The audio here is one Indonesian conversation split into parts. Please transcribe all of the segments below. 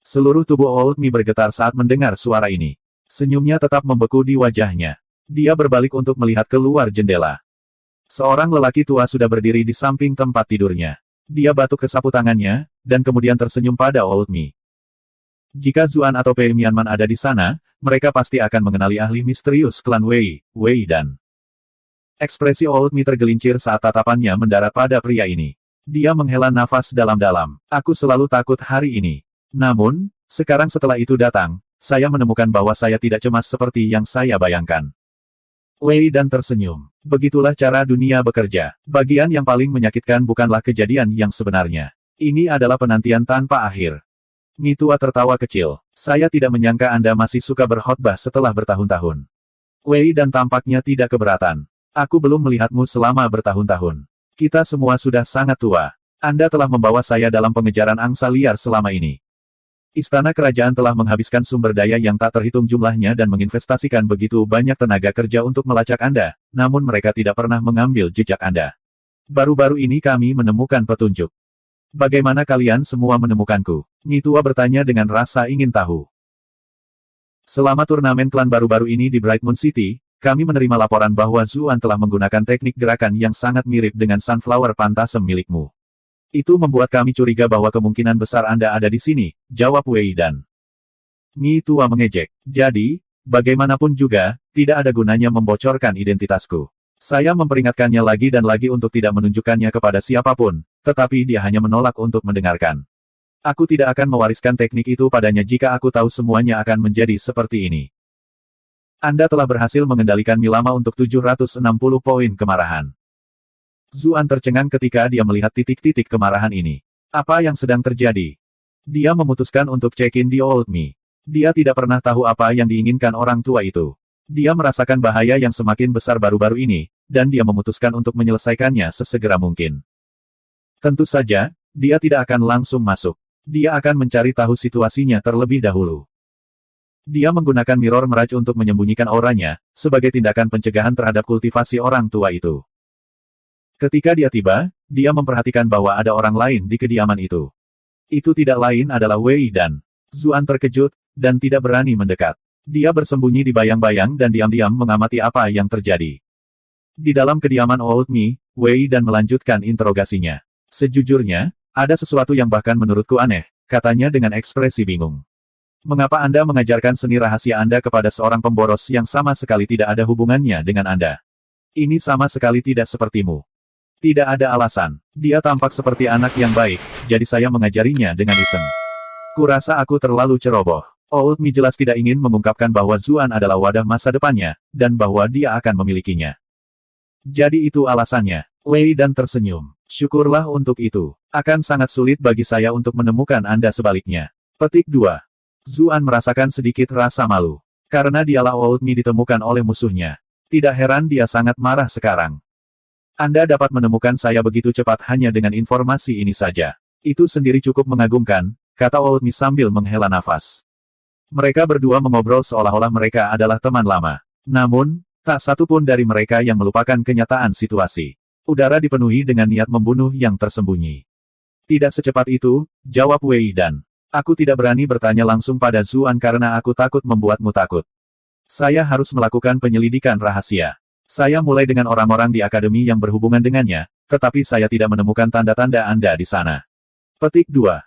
Seluruh tubuh Old Mi bergetar saat mendengar suara ini. Senyumnya tetap membeku di wajahnya. Dia berbalik untuk melihat keluar jendela. Seorang lelaki tua sudah berdiri di samping tempat tidurnya. Dia batuk ke sapu tangannya, dan kemudian tersenyum pada Old Mi. Jika Zuan atau Pei Mianman ada di sana, mereka pasti akan mengenali ahli misterius klan Wei, Wei dan. Ekspresi Old Mi tergelincir saat tatapannya mendarat pada pria ini. Dia menghela nafas dalam-dalam. Aku selalu takut hari ini. Namun, sekarang setelah itu datang, saya menemukan bahwa saya tidak cemas seperti yang saya bayangkan. Wei dan tersenyum. Begitulah cara dunia bekerja. Bagian yang paling menyakitkan bukanlah kejadian yang sebenarnya. Ini adalah penantian tanpa akhir. Mi tua tertawa kecil. Saya tidak menyangka Anda masih suka berkhotbah setelah bertahun-tahun. Wei dan tampaknya tidak keberatan. Aku belum melihatmu selama bertahun-tahun. Kita semua sudah sangat tua. Anda telah membawa saya dalam pengejaran angsa liar selama ini. Istana kerajaan telah menghabiskan sumber daya yang tak terhitung jumlahnya dan menginvestasikan begitu banyak tenaga kerja untuk melacak Anda, namun mereka tidak pernah mengambil jejak Anda. Baru-baru ini kami menemukan petunjuk. Bagaimana kalian semua menemukanku? Mi tua bertanya dengan rasa ingin tahu. Selama turnamen klan baru-baru ini di Bright Moon City, kami menerima laporan bahwa Zuan telah menggunakan teknik gerakan yang sangat mirip dengan Sunflower Phantasm milikmu. Itu membuat kami curiga bahwa kemungkinan besar Anda ada di sini, jawab Wei dan. Mi tua mengejek. Jadi, bagaimanapun juga, tidak ada gunanya membocorkan identitasku. Saya memperingatkannya lagi dan lagi untuk tidak menunjukkannya kepada siapapun, tetapi dia hanya menolak untuk mendengarkan. Aku tidak akan mewariskan teknik itu padanya jika aku tahu semuanya akan menjadi seperti ini. Anda telah berhasil mengendalikan Mi lama untuk 760 poin kemarahan. Zuan tercengang ketika dia melihat titik-titik kemarahan ini. Apa yang sedang terjadi? Dia memutuskan untuk check-in di Old Mi. Dia tidak pernah tahu apa yang diinginkan orang tua itu. Dia merasakan bahaya yang semakin besar baru-baru ini, dan dia memutuskan untuk menyelesaikannya sesegera mungkin. Tentu saja, dia tidak akan langsung masuk. Dia akan mencari tahu situasinya terlebih dahulu. Dia menggunakan Mirror Mirage untuk menyembunyikan auranya, sebagai tindakan pencegahan terhadap kultivasi orang tua itu. Ketika dia tiba, dia memperhatikan bahwa ada orang lain di kediaman itu. Itu tidak lain adalah Wei dan. Zuan terkejut, dan tidak berani mendekat. Dia bersembunyi di bayang-bayang dan diam-diam mengamati apa yang terjadi. Di dalam kediaman Old Mi, Wei dan melanjutkan interogasinya. Sejujurnya, ada sesuatu yang bahkan menurutku aneh, katanya dengan ekspresi bingung. Mengapa Anda mengajarkan seni rahasia Anda kepada seorang pemboros yang sama sekali tidak ada hubungannya dengan Anda? Ini sama sekali tidak sepertimu. Tidak ada alasan. Dia tampak seperti anak yang baik, jadi saya mengajarinya dengan iseng. Kurasa aku terlalu ceroboh. Old Mi jelas tidak ingin mengungkapkan bahwa Zuan adalah wadah masa depannya, dan bahwa dia akan memilikinya. Jadi itu alasannya. Wei dan tersenyum. Syukurlah untuk itu. Akan sangat sulit bagi saya untuk menemukan Anda sebaliknya. Petik 2. Zuan merasakan sedikit rasa malu. Karena dialah Old Mi ditemukan oleh musuhnya. Tidak heran dia sangat marah sekarang. Anda dapat menemukan saya begitu cepat hanya dengan informasi ini saja. Itu sendiri cukup mengagumkan, kata Old Mi sambil menghela nafas. Mereka berdua mengobrol seolah-olah mereka adalah teman lama. Namun, tak satu pun dari mereka yang melupakan kenyataan situasi. Udara dipenuhi dengan niat membunuh yang tersembunyi. Tidak secepat itu, jawab Wei dan. Aku tidak berani bertanya langsung pada Zuan karena aku takut membuatmu takut. Saya harus melakukan penyelidikan rahasia. Saya mulai dengan orang-orang di akademi yang berhubungan dengannya, tetapi saya tidak menemukan tanda-tanda Anda di sana. Petik 2.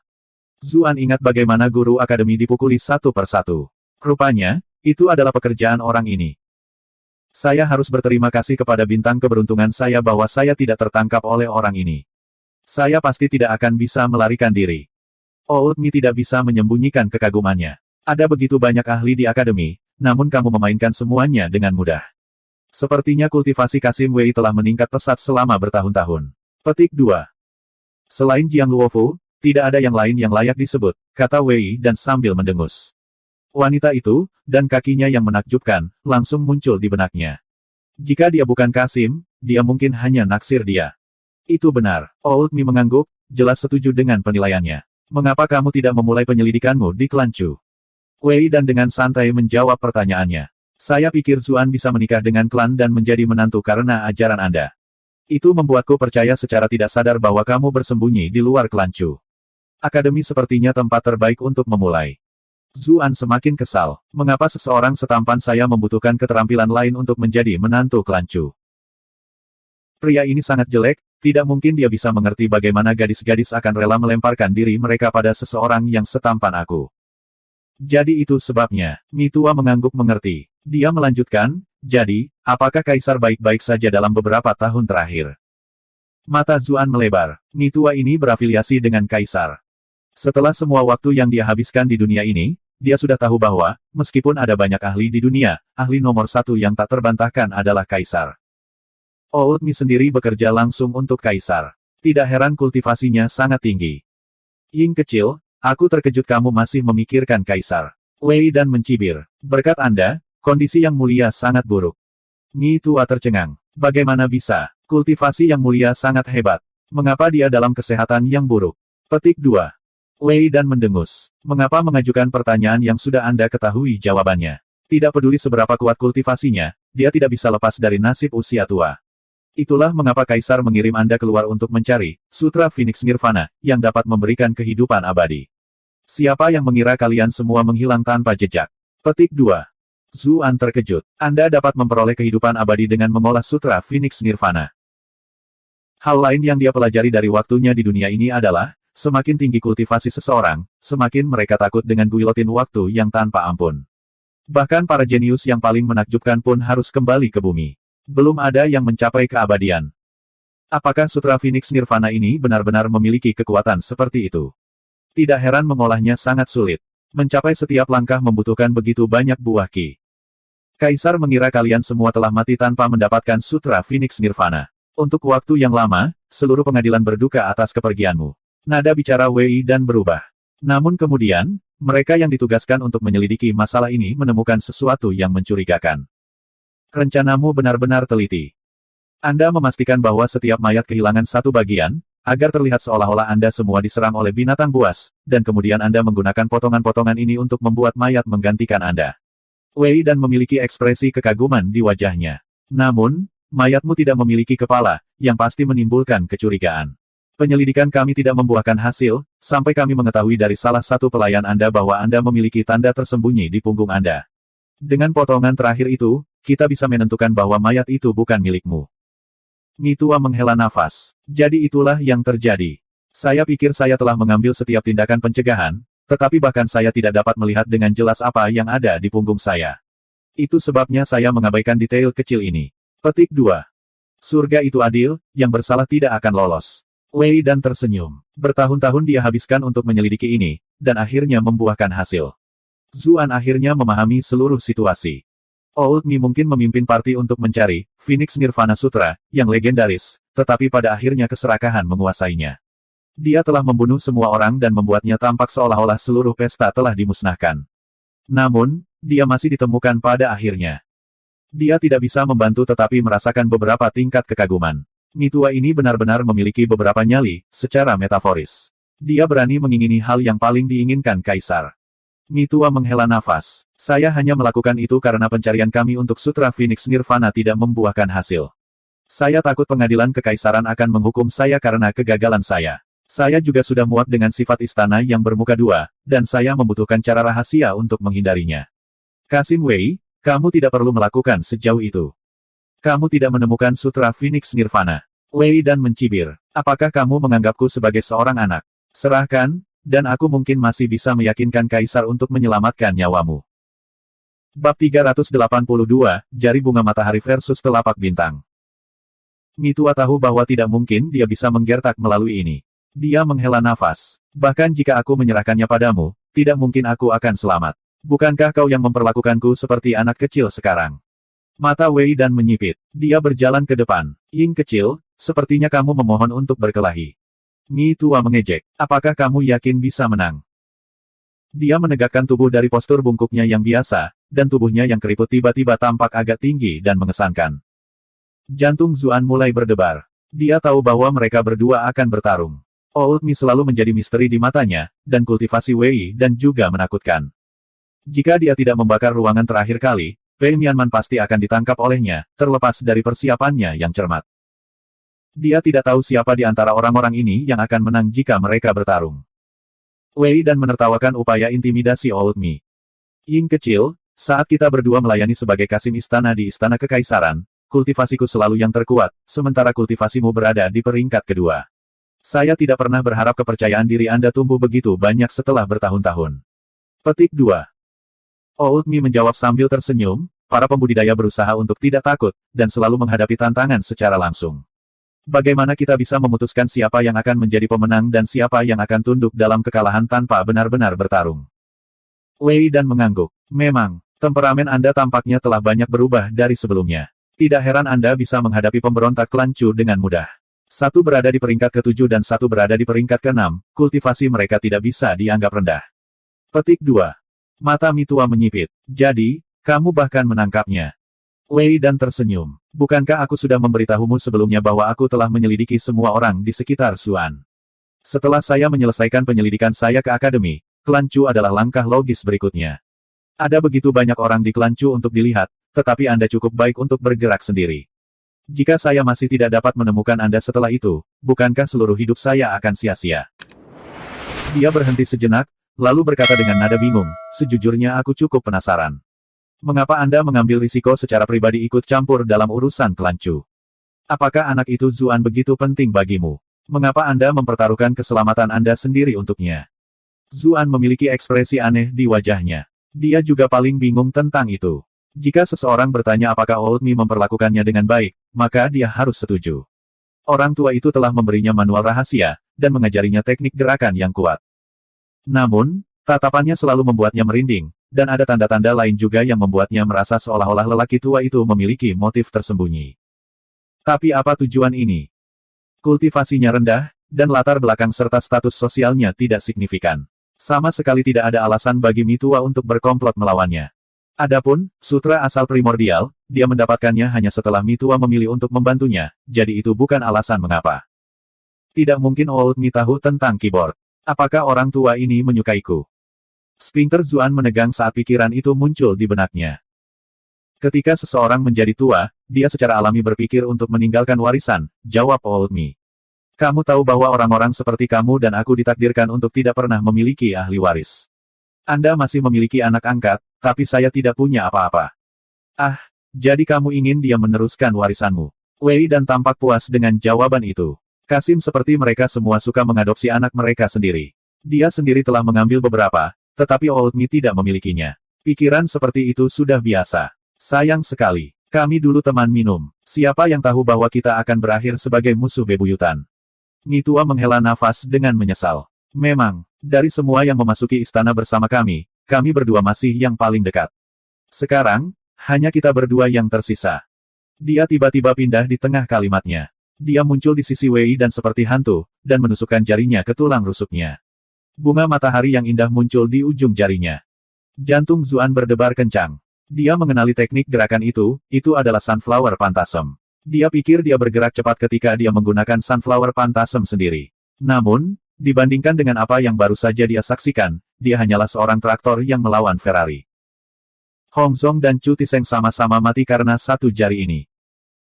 Zuan ingat bagaimana guru akademi dipukuli satu persatu. Rupanya, itu adalah pekerjaan orang ini. Saya harus berterima kasih kepada bintang keberuntungan saya bahwa saya tidak tertangkap oleh orang ini. Saya pasti tidak akan bisa melarikan diri. Old Mi tidak bisa menyembunyikan kekagumannya. Ada begitu banyak ahli di akademi, namun kamu memainkan semuanya dengan mudah. Sepertinya kultivasi Kasim Wei telah meningkat pesat selama bertahun-tahun. Petik 2. Selain Jiang Luofu, tidak ada yang lain yang layak disebut, kata Wei dan sambil mendengus. Wanita itu, dan kakinya yang menakjubkan, langsung muncul di benaknya. Jika dia bukan Kasim, dia mungkin hanya naksir dia. Itu benar. Old Mi mengangguk, jelas setuju dengan penilaiannya. Mengapa kamu tidak memulai penyelidikanmu di klan Chu? Wei dan dengan santai menjawab pertanyaannya. Saya pikir Zuan bisa menikah dengan klan dan menjadi menantu karena ajaran Anda. Itu membuatku percaya secara tidak sadar bahwa kamu bersembunyi di luar klan Chu. Akademi sepertinya tempat terbaik untuk memulai. Zuan semakin kesal. Mengapa seseorang setampan saya membutuhkan keterampilan lain untuk menjadi menantu klan Chu? Pria ini sangat jelek, tidak mungkin dia bisa mengerti bagaimana gadis-gadis akan rela melemparkan diri mereka pada seseorang yang setampan aku. Jadi itu sebabnya, Mi Tua mengangguk mengerti. Dia melanjutkan, jadi, apakah Kaisar baik-baik saja dalam beberapa tahun terakhir? Mata Zuan melebar. Mi Tua ini berafiliasi dengan Kaisar. Setelah semua waktu yang dia habiskan di dunia ini, dia sudah tahu bahwa, meskipun ada banyak ahli di dunia, ahli nomor satu yang tak terbantahkan adalah Kaisar. Old Mi sendiri bekerja langsung untuk Kaisar. Tidak heran kultivasinya sangat tinggi. Ying kecil, aku terkejut kamu masih memikirkan Kaisar. Wei dan mencibir. Berkat Anda, kondisi yang mulia sangat buruk. Mi Tua tercengang. Bagaimana bisa? Kultivasi yang mulia sangat hebat. Mengapa dia dalam kesehatan yang buruk? Petik 2. Wei dan mendengus. Mengapa mengajukan pertanyaan yang sudah Anda ketahui jawabannya? Tidak peduli seberapa kuat kultivasinya, dia tidak bisa lepas dari nasib usia tua. Itulah mengapa Kaisar mengirim Anda keluar untuk mencari Sutra Phoenix Nirvana, yang dapat memberikan kehidupan abadi. Siapa yang mengira kalian semua menghilang tanpa jejak? Petik 2. Zuan terkejut. Anda dapat memperoleh kehidupan abadi dengan mengolah Sutra Phoenix Nirvana. Hal lain yang dia pelajari dari waktunya di dunia ini adalah, semakin tinggi kultivasi seseorang, semakin mereka takut dengan guilotin waktu yang tanpa ampun. Bahkan para jenius yang paling menakjubkan pun harus kembali ke bumi. Belum ada yang mencapai keabadian. Apakah Sutra Phoenix Nirvana ini benar-benar memiliki kekuatan seperti itu? Tidak heran mengolahnya sangat sulit. Mencapai setiap langkah membutuhkan begitu banyak buah ki. Kaisar mengira kalian semua telah mati tanpa mendapatkan Sutra Phoenix Nirvana. Untuk waktu yang lama, seluruh pengadilan berduka atas kepergianmu. Nada bicara Wei dan berubah. Namun kemudian, mereka yang ditugaskan untuk menyelidiki masalah ini menemukan sesuatu yang mencurigakan. Rencanamu benar-benar teliti. Anda memastikan bahwa setiap mayat kehilangan satu bagian, agar terlihat seolah-olah Anda semua diserang oleh binatang buas, dan kemudian Anda menggunakan potongan-potongan ini untuk membuat mayat menggantikan Anda. Wei dan memiliki ekspresi kekaguman di wajahnya. Namun, mayatmu tidak memiliki kepala, yang pasti menimbulkan kecurigaan. Penyelidikan kami tidak membuahkan hasil, sampai kami mengetahui dari salah satu pelayan Anda bahwa Anda memiliki tanda tersembunyi di punggung Anda. Dengan potongan terakhir itu, kita bisa menentukan bahwa mayat itu bukan milikmu. Mi Tua menghela nafas. Jadi itulah yang terjadi. Saya pikir saya telah mengambil setiap tindakan pencegahan, tetapi bahkan saya tidak dapat melihat dengan jelas apa yang ada di punggung saya. Itu sebabnya saya mengabaikan detail kecil ini. Petik 2. Surga itu adil, yang bersalah tidak akan lolos. Wei dan tersenyum. Bertahun-tahun dia habiskan untuk menyelidiki ini, dan akhirnya membuahkan hasil. Zuan akhirnya memahami seluruh situasi. Old Mi mungkin memimpin parti untuk mencari Phoenix Nirvana Sutra, yang legendaris, tetapi pada akhirnya keserakahan menguasainya. Dia telah membunuh semua orang dan membuatnya tampak seolah-olah seluruh pesta telah dimusnahkan. Namun, dia masih ditemukan pada akhirnya. Dia tidak bisa membantu tetapi merasakan beberapa tingkat kekaguman. Mi Tua ini benar-benar memiliki beberapa nyali, secara metaforis. Dia berani mengingini hal yang paling diinginkan Kaisar. Mi Tua menghela nafas. Saya hanya melakukan itu karena pencarian kami untuk Sutra Phoenix Nirvana tidak membuahkan hasil. Saya takut pengadilan kekaisaran akan menghukum saya karena kegagalan saya. Saya juga sudah muak dengan sifat istana yang bermuka dua, dan saya membutuhkan cara rahasia untuk menghindarinya. Kasim Wei, kamu tidak perlu melakukan sejauh itu. Kamu tidak menemukan Sutra Phoenix Nirvana. Wei dan mencibir. Apakah kamu menganggapku sebagai seorang anak? Serahkan, dan aku mungkin masih bisa meyakinkan Kaisar untuk menyelamatkan nyawamu. Bab 382, Jari Bunga Matahari versus Telapak Bintang. Mi Tua tahu bahwa tidak mungkin dia bisa menggertak melalui ini. Dia menghela nafas. Bahkan jika aku menyerahkannya padamu, tidak mungkin aku akan selamat. Bukankah kau yang memperlakukanku seperti anak kecil sekarang? Mata Wei dan menyipit. Dia berjalan ke depan. Ying kecil, sepertinya kamu memohon untuk berkelahi. Mi Tua mengejek. Apakah kamu yakin bisa menang? Dia menegakkan tubuh dari postur bungkuknya yang biasa, dan tubuhnya yang keriput tiba-tiba tampak agak tinggi dan mengesankan. Jantung Zuan mulai berdebar. Dia tahu bahwa mereka berdua akan bertarung. Old Mi selalu menjadi misteri di matanya, dan kultivasi Wei dan juga menakutkan. Jika dia tidak membakar ruangan terakhir kali, Pei Mianman pasti akan ditangkap olehnya, terlepas dari persiapannya yang cermat. Dia tidak tahu siapa di antara orang-orang ini yang akan menang jika mereka bertarung. Wei dan menertawakan upaya intimidasi Old Mi. Ying kecil, saat kita berdua melayani sebagai kasim istana di Istana Kekaisaran, kultivasiku selalu yang terkuat, sementara kultivasimu berada di peringkat kedua. Saya tidak pernah berharap kepercayaan diri Anda tumbuh begitu banyak setelah bertahun-tahun. Petik 2. Old Mi menjawab sambil tersenyum, para pembudidaya berusaha untuk tidak takut, dan selalu menghadapi tantangan secara langsung. Bagaimana kita bisa memutuskan siapa yang akan menjadi pemenang dan siapa yang akan tunduk dalam kekalahan tanpa benar-benar bertarung? Wei dan mengangguk. Memang, temperamen Anda tampaknya telah banyak berubah dari sebelumnya. Tidak heran Anda bisa menghadapi pemberontak klan Chu dengan mudah. Satu berada di peringkat ke-7 dan satu berada di peringkat ke-6, kultivasi mereka tidak bisa dianggap rendah. Petik 2. Mata Mi tua menyipit. Jadi, kamu bahkan menangkapnya. Wei dan tersenyum. Bukankah aku sudah memberitahumu sebelumnya bahwa aku telah menyelidiki semua orang di sekitar Xuan? Setelah saya menyelesaikan penyelidikan saya ke akademi, klan Chu adalah langkah logis berikutnya. Ada begitu banyak orang di klan Chu untuk dilihat, tetapi Anda cukup baik untuk bergerak sendiri. Jika saya masih tidak dapat menemukan Anda setelah itu, bukankah seluruh hidup saya akan sia-sia? Dia berhenti sejenak, lalu berkata dengan nada bingung, sejujurnya aku cukup penasaran. Mengapa Anda mengambil risiko secara pribadi ikut campur dalam urusan klan Chu? Apakah anak itu Zuan begitu penting bagimu? Mengapa Anda mempertaruhkan keselamatan Anda sendiri untuknya? Zuan memiliki ekspresi aneh di wajahnya. Dia juga paling bingung tentang itu. Jika seseorang bertanya apakah Old Mi memperlakukannya dengan baik, maka dia harus setuju. Orang tua itu telah memberinya manual rahasia, dan mengajarinya teknik gerakan yang kuat. Namun, tatapannya selalu membuatnya merinding, dan ada tanda-tanda lain juga yang membuatnya merasa seolah-olah lelaki tua itu memiliki motif tersembunyi. Tapi apa tujuan ini? Kultivasinya rendah, dan latar belakang serta status sosialnya tidak signifikan. Sama sekali tidak ada alasan bagi Mi tua untuk berkomplot melawannya. Adapun, sutra asal primordial, dia mendapatkannya hanya setelah Mi tua memilih untuk membantunya, jadi itu bukan alasan mengapa. Tidak mungkin Old Mi tahu tentang keyboard. Apakah orang tua ini menyukaiku? Sphincter Zuan menegang saat pikiran itu muncul di benaknya. Ketika seseorang menjadi tua, dia secara alami berpikir untuk meninggalkan warisan, jawab Old Mi. Kamu tahu bahwa orang-orang seperti kamu dan aku ditakdirkan untuk tidak pernah memiliki ahli waris. Anda masih memiliki anak angkat, tapi saya tidak punya apa-apa. Ah, jadi kamu ingin dia meneruskan warisanmu. Wei dan tampak puas dengan jawaban itu. Kasim seperti mereka semua suka mengadopsi anak mereka sendiri. Dia sendiri telah mengambil beberapa, tetapi Old Mi tidak memilikinya. Pikiran seperti itu sudah biasa. Sayang sekali. Kami dulu teman minum. Siapa yang tahu bahwa kita akan berakhir sebagai musuh bebuyutan? Mi tua menghela nafas dengan menyesal. Memang, dari semua yang memasuki istana bersama kami berdua masih yang paling dekat. Sekarang, hanya kita berdua yang tersisa. Dia tiba-tiba pindah di tengah kalimatnya. Dia muncul di sisi Wei dan seperti hantu, dan menusukkan jarinya ke tulang rusuknya. Bunga matahari yang indah muncul di ujung jarinya. Jantung Zuan berdebar kencang. Dia mengenali teknik gerakan itu adalah Sunflower Phantasm. Dia pikir dia bergerak cepat ketika dia menggunakan Sunflower Phantasm sendiri. Namun, dibandingkan dengan apa yang baru saja dia saksikan, dia hanyalah seorang traktor yang melawan Ferrari. Hong Zong dan Chu Tiseng sama-sama mati karena satu jari ini.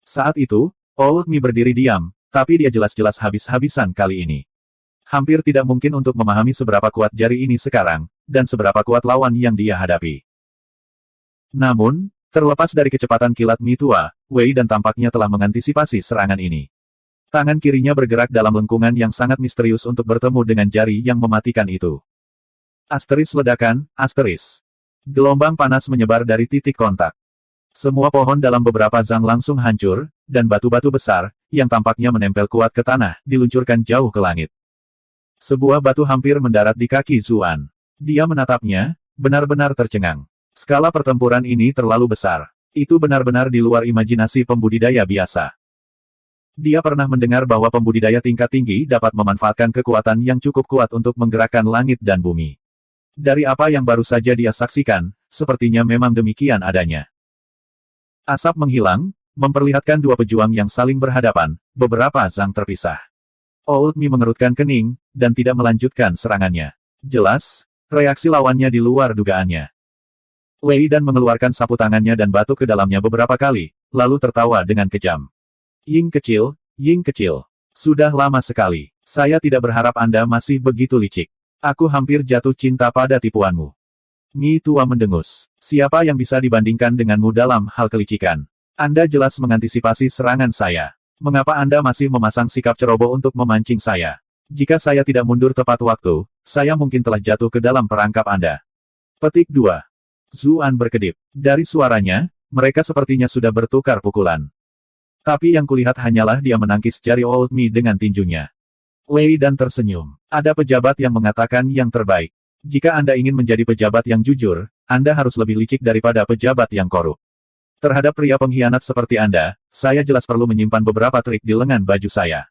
Saat itu, Old Mi berdiri diam, tapi dia jelas-jelas habis-habisan kali ini. Hampir tidak mungkin untuk memahami seberapa kuat jari ini sekarang, dan seberapa kuat lawan yang dia hadapi. Namun, terlepas dari kecepatan kilat Mi tua, Wei dan tampaknya telah mengantisipasi serangan ini. Tangan kirinya bergerak dalam lengkungan yang sangat misterius untuk bertemu dengan jari yang mematikan itu. Asteris ledakan, asteris. Gelombang panas menyebar dari titik kontak. Semua pohon dalam beberapa zang langsung hancur, dan batu-batu besar, yang tampaknya menempel kuat ke tanah, diluncurkan jauh ke langit. Sebuah batu hampir mendarat di kaki Zuan. Dia menatapnya, benar-benar tercengang. Skala pertempuran ini terlalu besar. Itu benar-benar di luar imajinasi pembudidaya biasa. Dia pernah mendengar bahwa pembudidaya tingkat tinggi dapat memanfaatkan kekuatan yang cukup kuat untuk menggerakkan langit dan bumi. Dari apa yang baru saja dia saksikan, sepertinya memang demikian adanya. Asap menghilang, memperlihatkan dua pejuang yang saling berhadapan, beberapa zang terpisah. Old Mi mengerutkan kening, dan tidak melanjutkan serangannya. Jelas, reaksi lawannya di luar dugaannya. Wei dan mengeluarkan sapu tangannya dan batuk ke dalamnya beberapa kali, lalu tertawa dengan kejam. Ying kecil, sudah lama sekali. Saya tidak berharap Anda masih begitu licik. Aku hampir jatuh cinta pada tipuanmu. Mi Tua mendengus. Siapa yang bisa dibandingkan denganmu dalam hal kelicikan? Anda jelas mengantisipasi serangan saya. Mengapa Anda masih memasang sikap ceroboh untuk memancing saya? Jika saya tidak mundur tepat waktu, saya mungkin telah jatuh ke dalam perangkap Anda. Petik 2. Zuan berkedip. Dari suaranya, mereka sepertinya sudah bertukar pukulan. Tapi yang kulihat hanyalah dia menangkis jari Old Mi dengan tinjunya. Wei Dan tersenyum. Ada pejabat yang mengatakan yang terbaik. Jika Anda ingin menjadi pejabat yang jujur, Anda harus lebih licik daripada pejabat yang korup. Terhadap pria pengkhianat seperti Anda, saya jelas perlu menyimpan beberapa trik di lengan baju saya.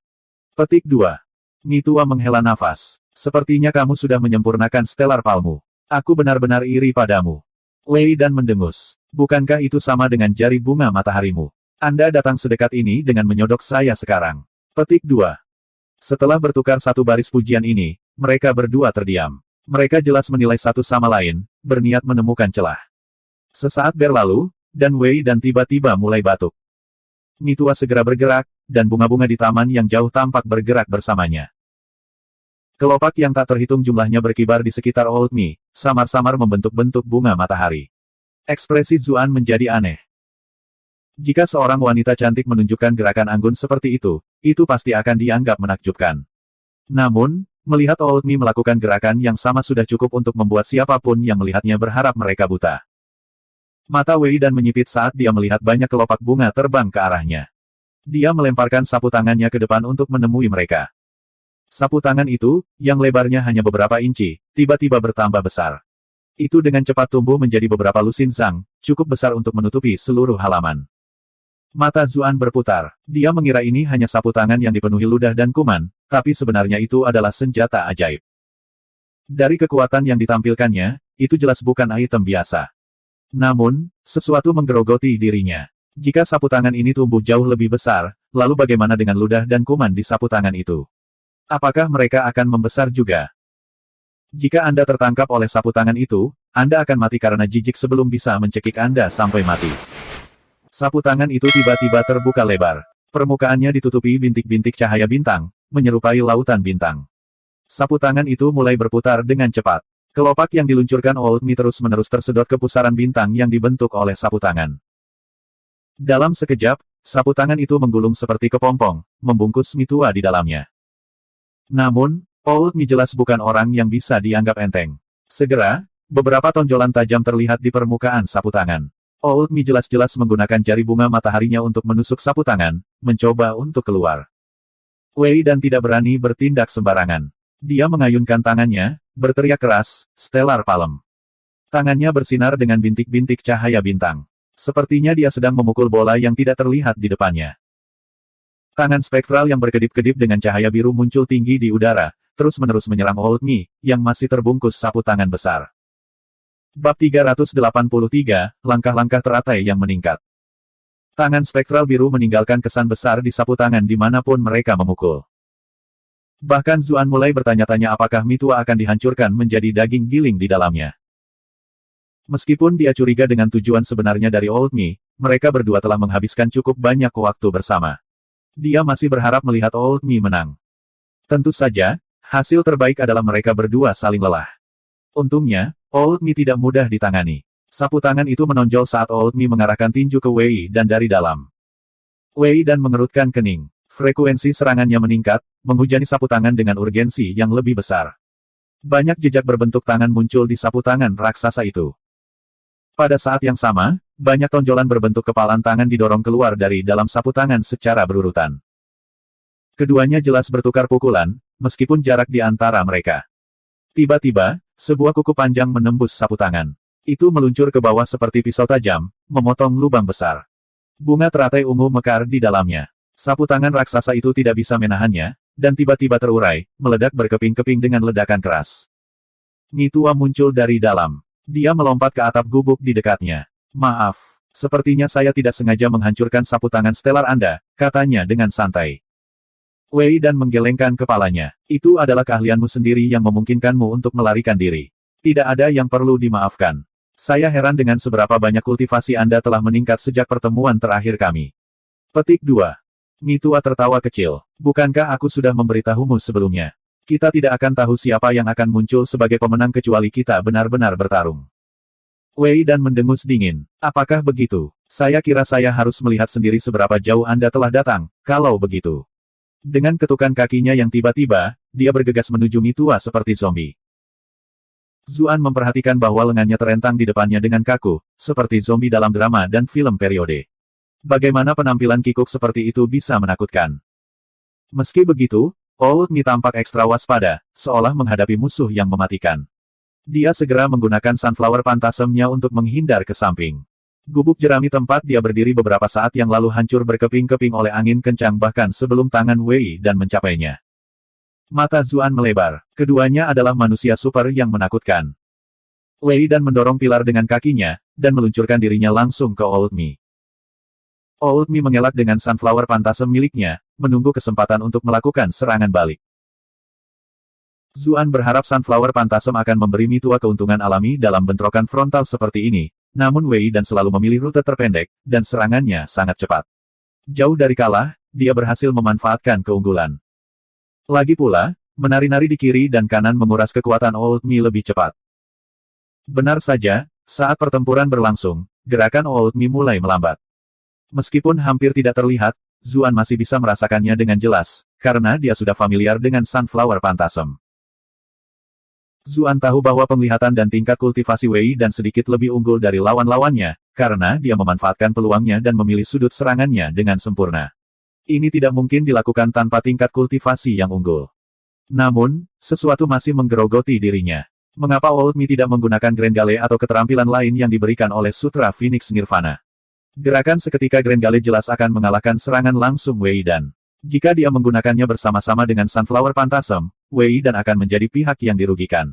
Petik 2. Mi Tua menghela nafas. Sepertinya kamu sudah menyempurnakan stellar palmu. Aku benar-benar iri padamu. Wei Dan mendengus. Bukankah itu sama dengan jari bunga mataharimu? Anda datang sedekat ini dengan menyodok saya sekarang. Petik 2. Setelah bertukar satu baris pujian ini, mereka berdua terdiam. Mereka jelas menilai satu sama lain, berniat menemukan celah. Sesaat berlalu, dan Wei Dan tiba-tiba mulai batuk. Mi Tua segera bergerak, dan bunga-bunga di taman yang jauh tampak bergerak bersamanya. Kelopak yang tak terhitung jumlahnya berkibar di sekitar Old Mi, samar-samar membentuk-bentuk bunga matahari. Ekspresi Zuan menjadi aneh. Jika seorang wanita cantik menunjukkan gerakan anggun seperti itu pasti akan dianggap menakjubkan. Namun, melihat Old Mi melakukan gerakan yang sama sudah cukup untuk membuat siapapun yang melihatnya berharap mereka buta. Mata Wei Dan menyipit saat dia melihat banyak kelopak bunga terbang ke arahnya. Dia melemparkan sapu tangannya ke depan untuk menemui mereka. Sapu tangan itu, yang lebarnya hanya beberapa inci, tiba-tiba bertambah besar. Itu dengan cepat tumbuh menjadi beberapa lusin zang, cukup besar untuk menutupi seluruh halaman. Mata Zuan berputar. Dia mengira ini hanya sapu tangan yang dipenuhi ludah dan kuman, tapi sebenarnya itu adalah senjata ajaib. Dari kekuatan yang ditampilkannya, itu jelas bukan item biasa. Namun, sesuatu menggerogoti dirinya. Jika sapu tangan ini tumbuh jauh lebih besar, lalu bagaimana dengan ludah dan kuman di sapu tangan itu? Apakah mereka akan membesar juga? Jika Anda tertangkap oleh sapu tangan itu, Anda akan mati karena jijik sebelum bisa mencekik Anda sampai mati. Sapu tangan itu tiba-tiba terbuka lebar. Permukaannya ditutupi bintik-bintik cahaya bintang, menyerupai lautan bintang. Sapu tangan itu mulai berputar dengan cepat. Kelopak yang diluncurkan Old Mi terus-menerus tersedot ke pusaran bintang yang dibentuk oleh sapu tangan. Dalam sekejap, sapu tangan itu menggulung seperti kepompong, membungkus Mi Tua di dalamnya. Namun, Old Mi jelas bukan orang yang bisa dianggap enteng. Segera, beberapa tonjolan tajam terlihat di permukaan sapu tangan. Old Mi jelas-jelas menggunakan jari bunga mataharinya untuk menusuk sapu tangan, mencoba untuk keluar. Wei Dan tidak berani bertindak sembarangan. Dia mengayunkan tangannya, berteriak keras, Stellar Palm. Tangannya bersinar dengan bintik-bintik cahaya bintang. Sepertinya dia sedang memukul bola yang tidak terlihat di depannya. Tangan spektral yang berkedip-kedip dengan cahaya biru muncul tinggi di udara, terus-menerus menyerang Old Mi, yang masih terbungkus sapu tangan besar. Bab 383, Langkah-langkah teratai yang meningkat. Tangan spektral biru meninggalkan kesan besar di sapu tangan dimanapun mereka memukul. Bahkan Zuan mulai bertanya-tanya apakah Mi Tua akan dihancurkan menjadi daging giling di dalamnya. Meskipun dia curiga dengan tujuan sebenarnya dari Old Mi, mereka berdua telah menghabiskan cukup banyak waktu bersama. Dia masih berharap melihat Old Mi menang. Tentu saja, hasil terbaik adalah mereka berdua saling lelah. Untungnya, Old Mi tidak mudah ditangani. Sapu tangan itu menonjol saat Old Mi mengarahkan tinju ke Wei Dan dari dalam. Wei Dan mengerutkan kening. Frekuensi serangannya meningkat, menghujani sapu tangan dengan urgensi yang lebih besar. Banyak jejak berbentuk tangan muncul di sapu tangan raksasa itu. Pada saat yang sama, banyak tonjolan berbentuk kepalan tangan didorong keluar dari dalam sapu tangan secara berurutan. Keduanya jelas bertukar pukulan, meskipun jarak di antara mereka. Tiba-tiba, sebuah kuku panjang menembus sapu tangan. Itu meluncur ke bawah seperti pisau tajam, memotong lubang besar. Bunga teratai ungu mekar di dalamnya. Sapu tangan raksasa itu tidak bisa menahannya, dan tiba-tiba terurai, meledak berkeping-keping dengan ledakan keras. Mi Tua muncul dari dalam. Dia melompat ke atap gubuk di dekatnya. Maaf, sepertinya saya tidak sengaja menghancurkan sapu tangan stellar Anda, katanya dengan santai. Wei Dan menggelengkan kepalanya. Itu adalah keahlianmu sendiri yang memungkinkanmu untuk melarikan diri. Tidak ada yang perlu dimaafkan. Saya heran dengan seberapa banyak kultivasi Anda telah meningkat sejak pertemuan terakhir kami. Petik 2. Mi Tua tertawa kecil. Bukankah aku sudah memberitahumu sebelumnya? Kita tidak akan tahu siapa yang akan muncul sebagai pemenang kecuali kita benar-benar bertarung. Wei Dan mendengus dingin. Apakah begitu? Saya kira saya harus melihat sendiri seberapa jauh Anda telah datang, kalau begitu. Dengan ketukan kakinya yang tiba-tiba, dia bergegas menuju Mitua seperti zombie. Zuan memperhatikan bahwa lengannya terentang di depannya dengan kaku, seperti zombie dalam drama dan film periode. Bagaimana penampilan kikuk seperti itu bisa menakutkan? Meski begitu, Old Mi tampak ekstra waspada, seolah menghadapi musuh yang mematikan. Dia segera menggunakan Sunflower Phantasm-nya untuk menghindar ke samping. Gubuk jerami tempat dia berdiri beberapa saat yang lalu hancur berkeping-keping oleh angin kencang bahkan sebelum tangan Wei Dan mencapainya. Mata Zuan melebar. Keduanya adalah manusia super yang menakutkan. Wei Dan mendorong pilar dengan kakinya, dan meluncurkan dirinya langsung ke Old Mi. Old Mi mengelak dengan Sunflower Phantasm miliknya, menunggu kesempatan untuk melakukan serangan balik. Zuan berharap Sunflower Phantasm akan memberi Mitua keuntungan alami dalam bentrokan frontal seperti ini, namun Wei Dan selalu memilih rute terpendek, dan serangannya sangat cepat. Jauh dari kalah, dia berhasil memanfaatkan keunggulan. Lagi pula, menari-nari di kiri dan kanan menguras kekuatan Old Mi lebih cepat. Benar saja, saat pertempuran berlangsung, gerakan Old Mi mulai melambat. Meskipun hampir tidak terlihat, Zuan masih bisa merasakannya dengan jelas, karena dia sudah familiar dengan Sunflower Phantasm. Zuan tahu bahwa penglihatan dan tingkat kultivasi Wei Dan sedikit lebih unggul dari lawan-lawannya, karena dia memanfaatkan peluangnya dan memilih sudut serangannya dengan sempurna. Ini tidak mungkin dilakukan tanpa tingkat kultivasi yang unggul. Namun, sesuatu masih menggerogoti dirinya. Mengapa Old Mi tidak menggunakan Grand Gale atau keterampilan lain yang diberikan oleh Sutra Phoenix Nirvana? Gerakan seketika Grand Gale jelas akan mengalahkan serangan langsung Wei Dan. Jika dia menggunakannya bersama-sama dengan Sunflower Phantasm, Wei Dan akan menjadi pihak yang dirugikan.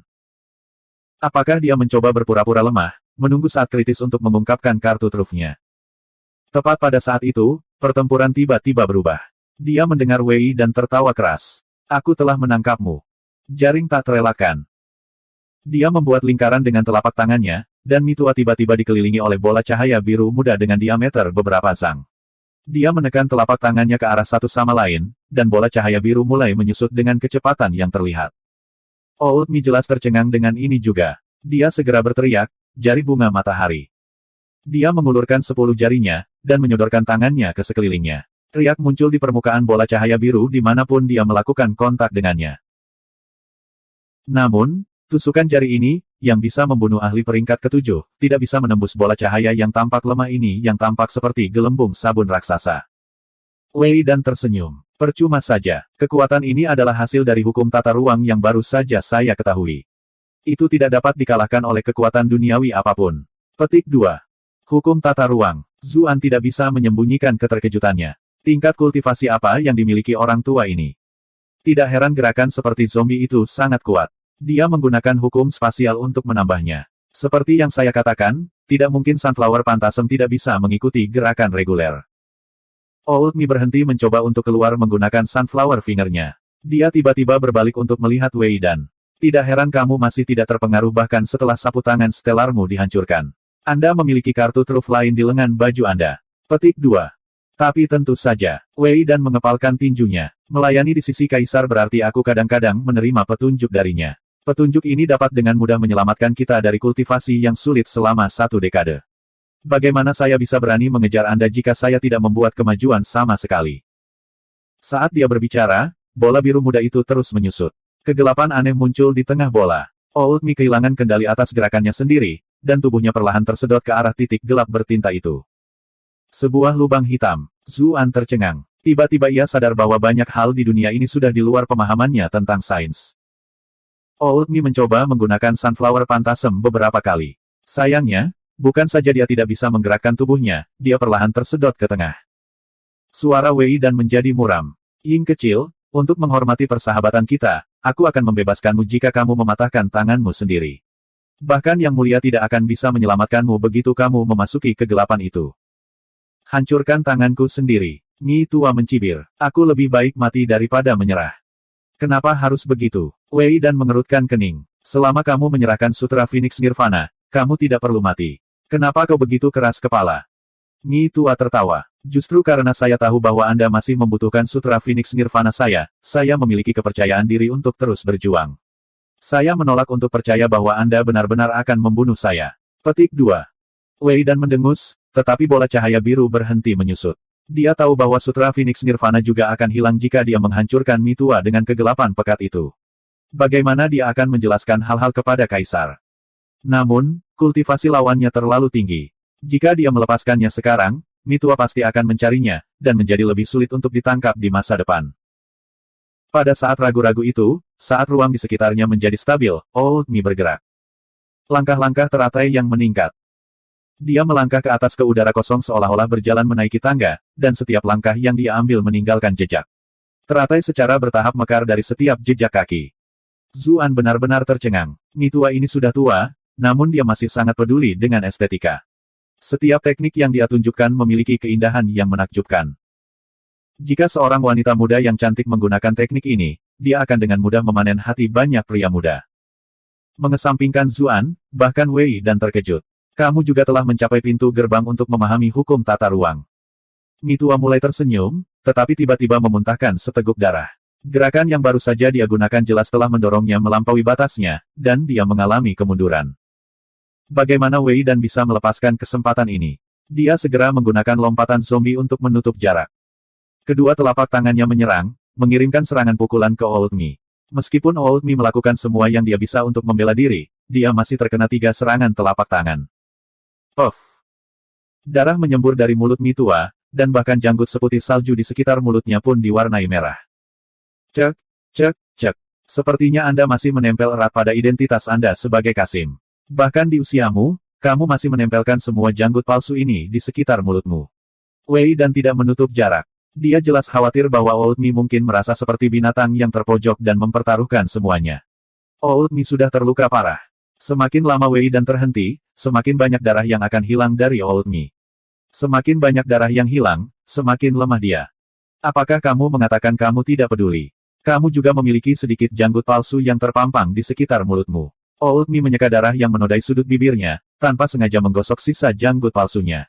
Apakah dia mencoba berpura-pura lemah, menunggu saat kritis untuk mengungkapkan kartu trufnya? Tepat pada saat itu, pertempuran tiba-tiba berubah. Dia mendengar Wei Dan tertawa keras. Aku telah menangkapmu. Jaring tak terelakkan. Dia membuat lingkaran dengan telapak tangannya, dan Mitua tiba-tiba dikelilingi oleh bola cahaya biru muda dengan diameter beberapa zang. Dia menekan telapak tangannya ke arah satu sama lain, dan bola cahaya biru mulai menyusut dengan kecepatan yang terlihat. Old Mi jelas tercengang dengan ini juga. Dia segera berteriak, jari bunga matahari. Dia mengulurkan 10 jarinya, dan menyodorkan tangannya ke sekelilingnya. Riak muncul di permukaan bola cahaya biru dimanapun dia melakukan kontak dengannya. Namun, tusukan jari ini, yang bisa membunuh ahli peringkat ke-7, tidak bisa menembus bola cahaya yang tampak lemah ini yang tampak seperti gelembung sabun raksasa. Wei Dan tersenyum. Percuma saja, kekuatan ini adalah hasil dari hukum tata ruang yang baru saja saya ketahui. Itu tidak dapat dikalahkan oleh kekuatan duniawi apapun. Petik 2. Hukum tata ruang. Zuan tidak bisa menyembunyikan keterkejutannya. Tingkat kultivasi apa yang dimiliki orang tua ini? Tidak heran gerakan seperti zombie itu sangat kuat. Dia menggunakan hukum spasial untuk menambahnya. Seperti yang saya katakan, tidak mungkin Sunflower Phantasm tidak bisa mengikuti gerakan reguler. Old Mi berhenti mencoba untuk keluar menggunakan Sunflower Finger-nya. Dia tiba-tiba berbalik untuk melihat Wei Dan. Tidak heran kamu masih tidak terpengaruh bahkan setelah sapu tangan stelarmu dihancurkan. Anda memiliki kartu truf lain di lengan baju Anda. Petik 2. Tapi tentu saja, Wei Dan mengepalkan tinjunya. Melayani di sisi kaisar berarti aku kadang-kadang menerima petunjuk darinya. Petunjuk ini dapat dengan mudah menyelamatkan kita dari kultivasi yang sulit selama 1 dekade. Bagaimana saya bisa berani mengejar Anda jika saya tidak membuat kemajuan sama sekali? Saat dia berbicara, bola biru muda itu terus menyusut. Kegelapan aneh muncul di tengah bola. Old Mi kehilangan kendali atas gerakannya sendiri, dan tubuhnya perlahan tersedot ke arah titik gelap bertinta itu. Sebuah lubang hitam. Zuan tercengang. Tiba-tiba ia sadar bahwa banyak hal di dunia ini sudah di luar pemahamannya tentang sains. Old Mi mencoba menggunakan Sunflower Phantasm beberapa kali. Sayangnya, bukan saja dia tidak bisa menggerakkan tubuhnya, dia perlahan tersedot ke tengah. Suara Wei Dan menjadi muram. Ying kecil, untuk menghormati persahabatan kita, aku akan membebaskanmu jika kamu mematahkan tanganmu sendiri. Bahkan Yang Mulia tidak akan bisa menyelamatkanmu begitu kamu memasuki kegelapan itu. Hancurkan tanganku sendiri. Mi Tua mencibir. Aku lebih baik mati daripada menyerah. Kenapa harus begitu? Wei Dan mengerutkan kening. Selama kamu menyerahkan Sutra Phoenix Nirvana, kamu tidak perlu mati. Kenapa kau begitu keras kepala? Mi Tua tertawa. Justru karena saya tahu bahwa Anda masih membutuhkan Sutra Phoenix Nirvana saya memiliki kepercayaan diri untuk terus berjuang. Saya menolak untuk percaya bahwa Anda benar-benar akan membunuh saya. Petik 2. Wei Dan mendengus, tetapi bola cahaya biru berhenti menyusut. Dia tahu bahwa Sutra Phoenix Nirvana juga akan hilang jika dia menghancurkan Mitua dengan kegelapan pekat itu. Bagaimana dia akan menjelaskan hal-hal kepada Kaisar? Namun, kultivasi lawannya terlalu tinggi. Jika dia melepaskannya sekarang, Mitua pasti akan mencarinya, dan menjadi lebih sulit untuk ditangkap di masa depan. Pada saat ragu-ragu itu, saat ruang di sekitarnya menjadi stabil, Old Mi bergerak. Langkah-langkah teratai yang meningkat. Dia melangkah ke atas ke udara kosong seolah-olah berjalan menaiki tangga, dan setiap langkah yang dia ambil meninggalkan jejak. Teratai secara bertahap mekar dari setiap jejak kaki. Zuan benar-benar tercengang. Mitua ini sudah tua, namun dia masih sangat peduli dengan estetika. Setiap teknik yang dia tunjukkan memiliki keindahan yang menakjubkan. Jika seorang wanita muda yang cantik menggunakan teknik ini, dia akan dengan mudah memanen hati banyak pria muda. Mengesampingkan Zuan, bahkan Wei Dan terkejut. Kamu juga telah mencapai pintu gerbang untuk memahami hukum tata ruang. Mitua mulai tersenyum, tetapi tiba-tiba memuntahkan seteguk darah. Gerakan yang baru saja dia gunakan jelas telah mendorongnya melampaui batasnya, dan dia mengalami kemunduran. Bagaimana Wei Dan bisa melepaskan kesempatan ini? Dia segera menggunakan lompatan zombie untuk menutup jarak. Kedua telapak tangannya menyerang, mengirimkan serangan pukulan ke Old Mi. Meskipun Old Mi melakukan semua yang dia bisa untuk membela diri, dia masih terkena 3 serangan telapak tangan. Puff! Darah menyembur dari mulut Mitua, dan bahkan janggut seputih salju di sekitar mulutnya pun diwarnai merah. Cek, cek, cek. Sepertinya Anda masih menempel erat pada identitas Anda sebagai Kasim. Bahkan di usiamu, kamu masih menempelkan semua janggut palsu ini di sekitar mulutmu. Wei Dan tidak menutup jarak. Dia jelas khawatir bahwa Old Mi mungkin merasa seperti binatang yang terpojok dan mempertaruhkan semuanya. Old Mi sudah terluka parah. Semakin lama Wei Dan terhenti, semakin banyak darah yang akan hilang dari Old Mi. Semakin banyak darah yang hilang, semakin lemah dia. Apakah kamu mengatakan kamu tidak peduli? Kamu juga memiliki sedikit janggut palsu yang terpampang di sekitar mulutmu. Old Mi menyeka darah yang menodai sudut bibirnya, tanpa sengaja menggosok sisa janggut palsunya.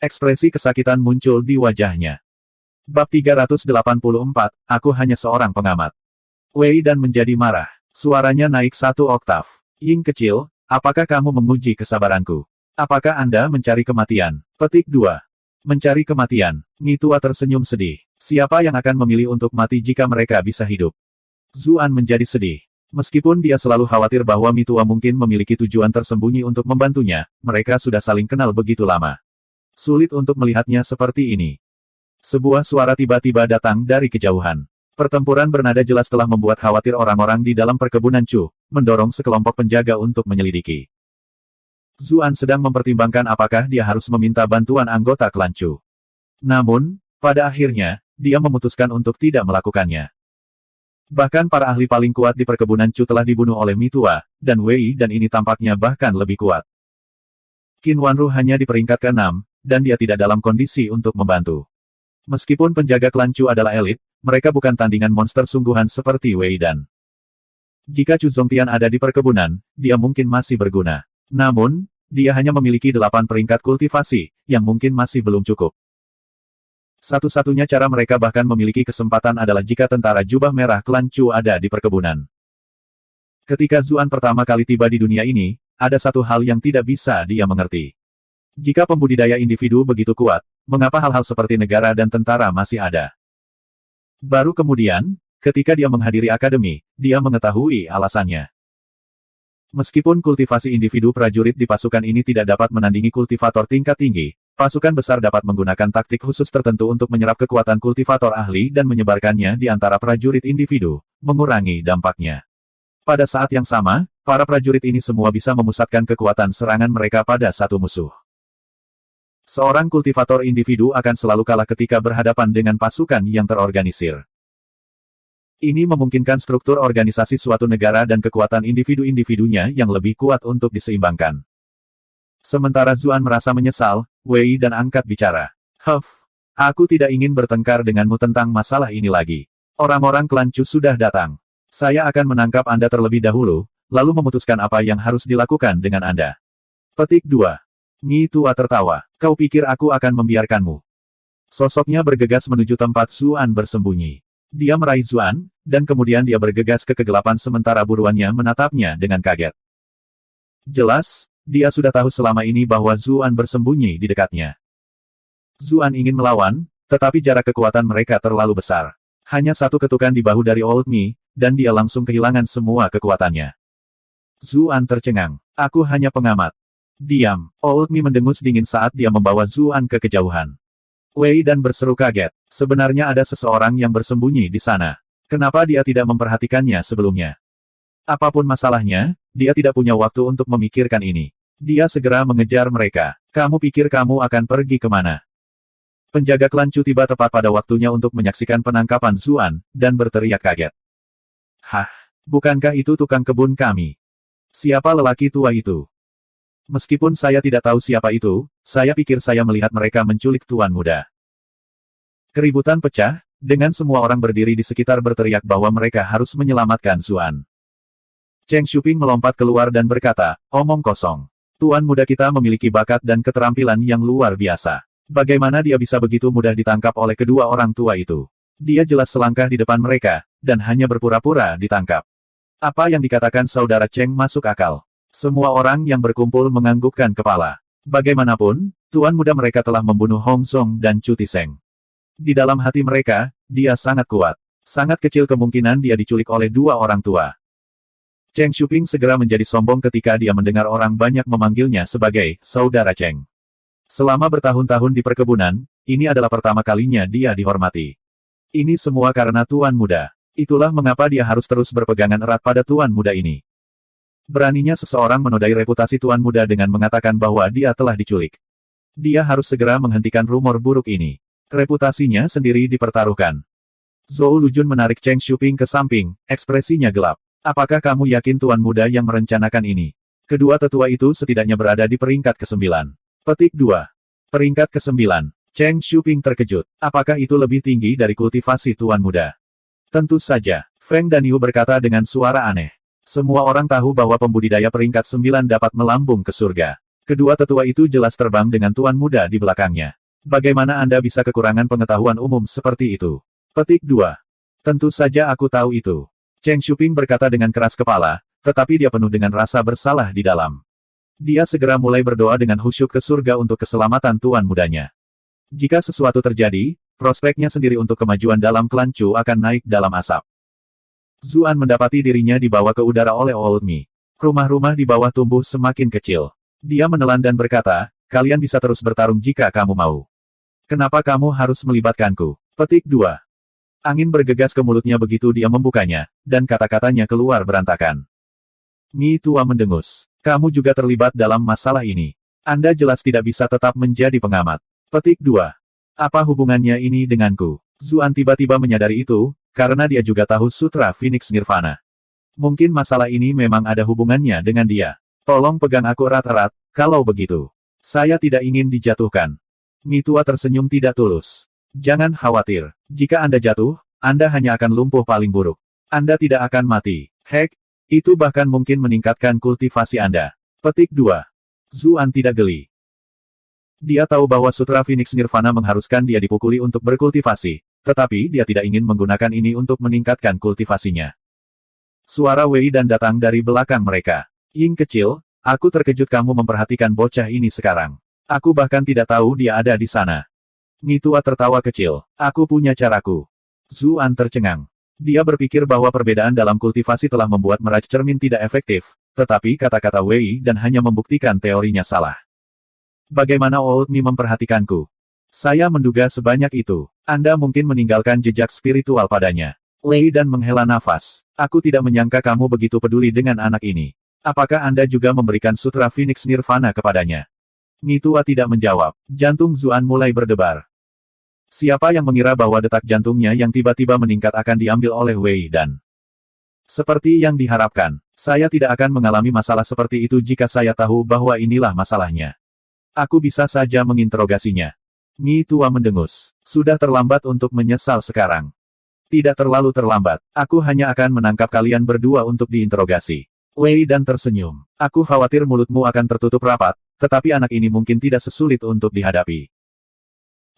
Ekspresi kesakitan muncul di wajahnya. Bab 384, aku hanya seorang pengamat. Wei Dan menjadi marah. Suaranya naik 1 oktav. Ying kecil, apakah kamu menguji kesabaranku? Apakah Anda mencari kematian? Petik 2. Mencari kematian. Mitua tersenyum sedih. Siapa yang akan memilih untuk mati jika mereka bisa hidup? Zuan menjadi sedih. Meskipun dia selalu khawatir bahwa Mitua mungkin memiliki tujuan tersembunyi untuk membantunya, mereka sudah saling kenal begitu lama. Sulit untuk melihatnya seperti ini. Sebuah suara tiba-tiba datang dari kejauhan. Pertempuran bernada jelas telah membuat khawatir orang-orang di dalam perkebunan Chu, mendorong sekelompok penjaga untuk menyelidiki. Zuan sedang mempertimbangkan apakah dia harus meminta bantuan anggota klan Chu. Namun, pada akhirnya, dia memutuskan untuk tidak melakukannya. Bahkan para ahli paling kuat di perkebunan Chu telah dibunuh oleh Mitua, dan Wei Dan ini tampaknya bahkan lebih kuat. Qin Wanru hanya di peringkat ke-6, dan dia tidak dalam kondisi untuk membantu. Meskipun penjaga klan Chu adalah elit, mereka bukan tandingan monster sungguhan seperti Wei Dan. Jika Chu Zongtian ada di perkebunan, dia mungkin masih berguna. Namun, dia hanya memiliki 8 peringkat kultivasi, yang mungkin masih belum cukup. Satu-satunya cara mereka bahkan memiliki kesempatan adalah jika tentara jubah merah klan Chu ada di perkebunan. Ketika Zuan pertama kali tiba di dunia ini, ada satu hal yang tidak bisa dia mengerti. Jika pembudidaya individu begitu kuat, mengapa hal-hal seperti negara dan tentara masih ada? Baru kemudian, ketika dia menghadiri akademi, dia mengetahui alasannya. Meskipun kultivasi individu prajurit di pasukan ini tidak dapat menandingi kultivator tingkat tinggi, pasukan besar dapat menggunakan taktik khusus tertentu untuk menyerap kekuatan kultivator ahli dan menyebarkannya di antara prajurit individu, mengurangi dampaknya. Pada saat yang sama, para prajurit ini semua bisa memusatkan kekuatan serangan mereka pada satu musuh. Seorang kultivator individu akan selalu kalah ketika berhadapan dengan pasukan yang terorganisir. Ini memungkinkan struktur organisasi suatu negara dan kekuatan individu-individunya yang lebih kuat untuk diseimbangkan. Sementara Zuan merasa menyesal, Wei Dan angkat bicara. Aku tidak ingin bertengkar denganmu tentang masalah ini lagi. Orang-orang klan Chu sudah datang. Saya akan menangkap Anda terlebih dahulu, lalu memutuskan apa yang harus dilakukan dengan Anda. Petik 2. Mi Tua tertawa. Kau pikir aku akan membiarkanmu? Sosoknya bergegas menuju tempat Zuan bersembunyi. Dia meraih Zuan, dan kemudian dia bergegas ke kegelapan sementara buruannya menatapnya dengan kaget. Jelas, dia sudah tahu selama ini bahwa Zuan bersembunyi di dekatnya. Zuan ingin melawan, tetapi jarak kekuatan mereka terlalu besar. Hanya satu ketukan di bahu dari Old Mi, dan dia langsung kehilangan semua kekuatannya. Zuan tercengang. Aku hanya pengamat. Diam. Old Mi mendengus dingin saat dia membawa Zuan ke kejauhan. Wei Dan berseru kaget. Sebenarnya ada seseorang yang bersembunyi di sana. Kenapa dia tidak memperhatikannya sebelumnya? Apapun masalahnya, dia tidak punya waktu untuk memikirkan ini. Dia segera mengejar mereka. Kamu pikir kamu akan pergi kemana? Penjaga klan Chu tiba tepat pada waktunya untuk menyaksikan penangkapan Zuan, dan berteriak kaget. Hah, bukankah itu tukang kebun kami? Siapa lelaki tua itu? Meskipun saya tidak tahu siapa itu, saya pikir saya melihat mereka menculik tuan muda. Keributan pecah, dengan semua orang berdiri di sekitar berteriak bahwa mereka harus menyelamatkan Zuan. Cheng Shuping melompat keluar dan berkata, omong kosong. Tuan muda kita memiliki bakat dan keterampilan yang luar biasa. Bagaimana dia bisa begitu mudah ditangkap oleh kedua orang tua itu? Dia jelas selangkah di depan mereka, dan hanya berpura-pura ditangkap. Apa yang dikatakan saudara Cheng masuk akal. Semua orang yang berkumpul menganggukkan kepala. Bagaimanapun, tuan muda mereka telah membunuh Hong Zong dan Chu Tiseng. Di dalam hati mereka, dia sangat kuat. Sangat kecil kemungkinan dia diculik oleh dua orang tua. Cheng Shuping segera menjadi sombong ketika dia mendengar orang banyak memanggilnya sebagai saudara Cheng. Selama bertahun-tahun di perkebunan, ini adalah pertama kalinya dia dihormati. Ini semua karena tuan muda. Itulah mengapa dia harus terus berpegangan erat pada tuan muda ini. Beraninya seseorang menodai reputasi tuan muda dengan mengatakan bahwa dia telah diculik. Dia harus segera menghentikan rumor buruk ini. Reputasinya sendiri dipertaruhkan. Zhou Lujun menarik Cheng Shuping ke samping, ekspresinya gelap. Apakah kamu yakin tuan muda yang merencanakan ini? Kedua tetua itu setidaknya berada di peringkat ke-9. Petik 2. Peringkat ke-9. Cheng Shuping terkejut. Apakah itu lebih tinggi dari kultivasi tuan muda? Tentu saja. Feng Danyu berkata dengan suara aneh. Semua orang tahu bahwa pembudidaya peringkat 9 dapat melambung ke surga. Kedua tetua itu jelas terbang dengan tuan muda di belakangnya. Bagaimana Anda bisa kekurangan pengetahuan umum seperti itu? Petik 2. Tentu saja aku tahu itu. Cheng Shuping berkata dengan keras kepala, tetapi dia penuh dengan rasa bersalah di dalam. Dia segera mulai berdoa dengan khusyuk ke surga untuk keselamatan tuan mudanya. Jika sesuatu terjadi, prospeknya sendiri untuk kemajuan dalam klan Chu akan naik dalam asap. Zuan mendapati dirinya dibawa ke udara oleh Old Mi. Rumah-rumah di bawah tumbuh semakin kecil. Dia menelan dan berkata, kalian bisa terus bertarung jika kamu mau. Kenapa kamu harus melibatkanku? Petik 2. Angin bergegas ke mulutnya begitu dia membukanya, dan kata-katanya keluar berantakan. Mi tua mendengus. Kamu juga terlibat dalam masalah ini. Anda jelas tidak bisa tetap menjadi pengamat. Petik 2. Apa hubungannya ini denganku? Zuan tiba-tiba menyadari itu, karena dia juga tahu Sutra Phoenix Nirvana. Mungkin masalah ini memang ada hubungannya dengan dia. Tolong pegang aku erat-erat, kalau begitu. Saya tidak ingin dijatuhkan. Mi tua tersenyum tidak tulus. Jangan khawatir. Jika Anda jatuh, Anda hanya akan lumpuh paling buruk. Anda tidak akan mati. Hek, itu bahkan mungkin meningkatkan kultivasi Anda. Petik 2. Zuan tidak geli. Dia tahu bahwa Sutra Phoenix Nirvana mengharuskan dia dipukuli untuk berkultivasi, tetapi dia tidak ingin menggunakan ini untuk meningkatkan kultivasinya. Suara Wei Dan datang dari belakang mereka. Ying kecil, aku terkejut kamu memperhatikan bocah ini sekarang. Aku bahkan tidak tahu dia ada di sana. Mi tua tertawa kecil. Aku punya caraku. Zuan tercengang. Dia berpikir bahwa perbedaan dalam kultivasi telah membuat meraj cermin tidak efektif, tetapi kata-kata Wei Dan hanya membuktikan teorinya salah. Bagaimana Old Mi memperhatikanku? Saya menduga sebanyak itu. Anda mungkin meninggalkan jejak spiritual padanya. Wei Dan menghela nafas. Aku tidak menyangka kamu begitu peduli dengan anak ini. Apakah Anda juga memberikan Sutra Phoenix Nirvana kepadanya? Mi tua tidak menjawab. Jantung Zuan mulai berdebar. Siapa yang mengira bahwa detak jantungnya yang tiba-tiba meningkat akan diambil oleh Wei Dan? Seperti yang diharapkan, saya tidak akan mengalami masalah seperti itu jika saya tahu bahwa inilah masalahnya. Aku bisa saja menginterogasinya. Mi tua mendengus. Sudah terlambat untuk menyesal sekarang. Tidak terlalu terlambat. Aku hanya akan menangkap kalian berdua untuk diinterogasi. Wei Dan tersenyum. Aku khawatir mulutmu akan tertutup rapat, tetapi anak ini mungkin tidak sesulit untuk dihadapi.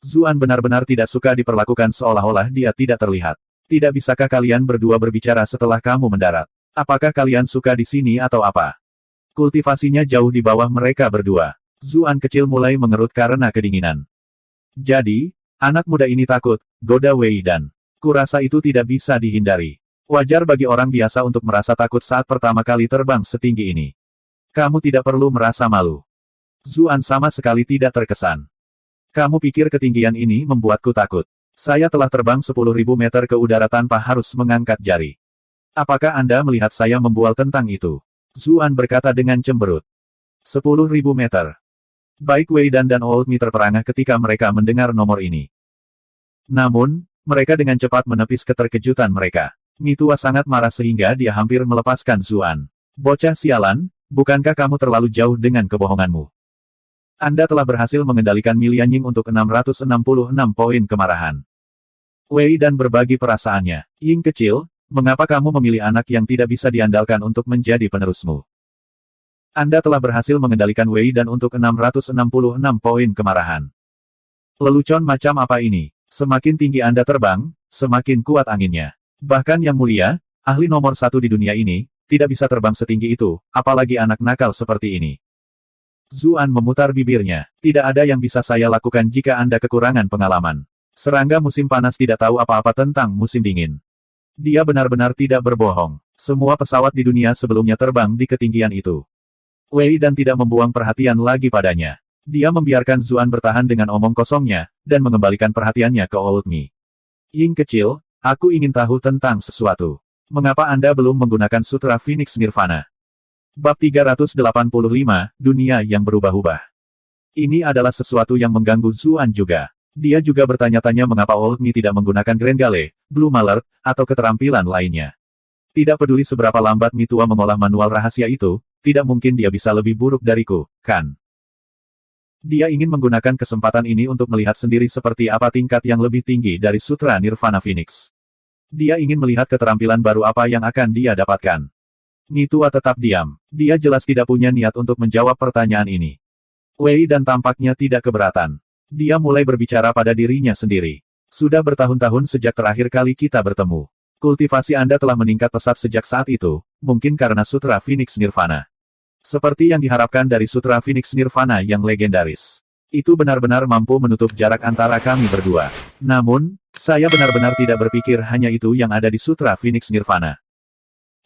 Zuan benar-benar tidak suka diperlakukan seolah-olah dia tidak terlihat. Tidak bisakah kalian berdua berbicara setelah kamu mendarat? Apakah kalian suka di sini atau apa? Kultivasinya jauh di bawah mereka berdua. Zuan kecil mulai mengerut karena kedinginan. Jadi, anak muda ini takut, goda Wei Dan. Kurasa itu tidak bisa dihindari. Wajar bagi orang biasa untuk merasa takut saat pertama kali terbang setinggi ini. Kamu tidak perlu merasa malu. Zuan sama sekali tidak terkesan. Kamu pikir ketinggian ini membuatku takut? Saya telah terbang 10.000 meter ke udara tanpa harus mengangkat jari. Apakah Anda melihat saya membual tentang itu? Zuan berkata dengan cemberut. 10.000 meter. Baik Wei Dan dan Old Mi terperangah ketika mereka mendengar nomor ini. Namun, mereka dengan cepat menepis keterkejutan mereka. Mi tua sangat marah sehingga dia hampir melepaskan Zuan. Bocah sialan, bukankah kamu terlalu jauh dengan kebohonganmu? Anda telah berhasil mengendalikan Mi Lianying untuk 666 poin kemarahan. Wei Dan berbagi perasaannya. Ying kecil, mengapa kamu memilih anak yang tidak bisa diandalkan untuk menjadi penerusmu? Anda telah berhasil mengendalikan Wei Dan untuk 666 poin kemarahan. Lelucon macam apa ini? Semakin tinggi Anda terbang, semakin kuat anginnya. Bahkan yang mulia, ahli nomor 1 di dunia ini, tidak bisa terbang setinggi itu, apalagi anak nakal seperti ini. Zuan memutar bibirnya. Tidak ada yang bisa saya lakukan jika Anda kekurangan pengalaman. Serangga musim panas tidak tahu apa-apa tentang musim dingin. Dia benar-benar tidak berbohong. Semua pesawat di dunia sebelumnya terbang di ketinggian itu. Wei Dan tidak membuang perhatian lagi padanya. Dia membiarkan Zuan bertahan dengan omong kosongnya, dan mengembalikan perhatiannya ke Old Mi. Ying kecil, aku ingin tahu tentang sesuatu. Mengapa Anda belum menggunakan Sutra Phoenix Nirvana? Bab 385, Dunia yang berubah-ubah. Ini adalah sesuatu yang mengganggu Zuan juga. Dia juga bertanya-tanya mengapa Old Mi tidak menggunakan Grand Gale, Blue Malert, atau keterampilan lainnya. Tidak peduli seberapa lambat Mi tua mengolah manual rahasia itu, tidak mungkin dia bisa lebih buruk dariku, kan? Dia ingin menggunakan kesempatan ini untuk melihat sendiri seperti apa tingkat yang lebih tinggi dari Sutra Nirvana Phoenix. Dia ingin melihat keterampilan baru apa yang akan dia dapatkan. Mi tua tetap diam. Dia jelas tidak punya niat untuk menjawab pertanyaan ini. Wei Dan tampaknya tidak keberatan. Dia mulai berbicara pada dirinya sendiri. Sudah bertahun-tahun sejak terakhir kali kita bertemu. Kultivasi Anda telah meningkat pesat sejak saat itu, mungkin karena Sutra Phoenix Nirvana. Seperti yang diharapkan dari Sutra Phoenix Nirvana yang legendaris. Itu benar-benar mampu menutup jarak antara kami berdua. Namun, saya benar-benar tidak berpikir hanya itu yang ada di Sutra Phoenix Nirvana.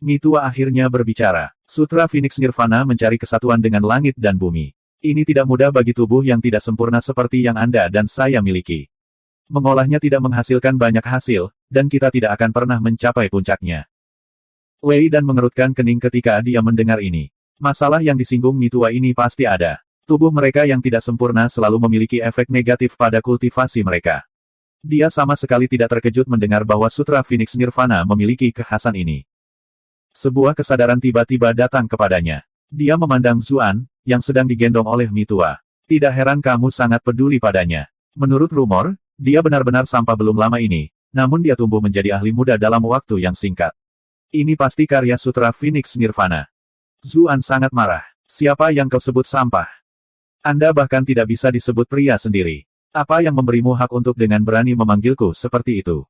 Mi tua akhirnya berbicara. Sutra Phoenix Nirvana mencari kesatuan dengan langit dan bumi. Ini tidak mudah bagi tubuh yang tidak sempurna seperti yang Anda dan saya miliki. Mengolahnya tidak menghasilkan banyak hasil, dan kita tidak akan pernah mencapai puncaknya. Wei Dan mengerutkan kening ketika dia mendengar ini. Masalah yang disinggung Mi tua ini pasti ada. Tubuh mereka yang tidak sempurna selalu memiliki efek negatif pada kultivasi mereka. Dia sama sekali tidak terkejut mendengar bahwa Sutra Phoenix Nirvana memiliki kekhasan ini. Sebuah kesadaran tiba-tiba datang kepadanya. Dia memandang Zuan, yang sedang digendong oleh Mi tua. Tidak heran kamu sangat peduli padanya. Menurut rumor, dia benar-benar sampah belum lama ini, namun dia tumbuh menjadi ahli muda dalam waktu yang singkat. Ini pasti karya Sutra Phoenix Nirvana. Zuan sangat marah. Siapa yang kau sebut sampah? Anda bahkan tidak bisa disebut pria sendiri. Apa yang memberimu hak untuk dengan berani memanggilku seperti itu?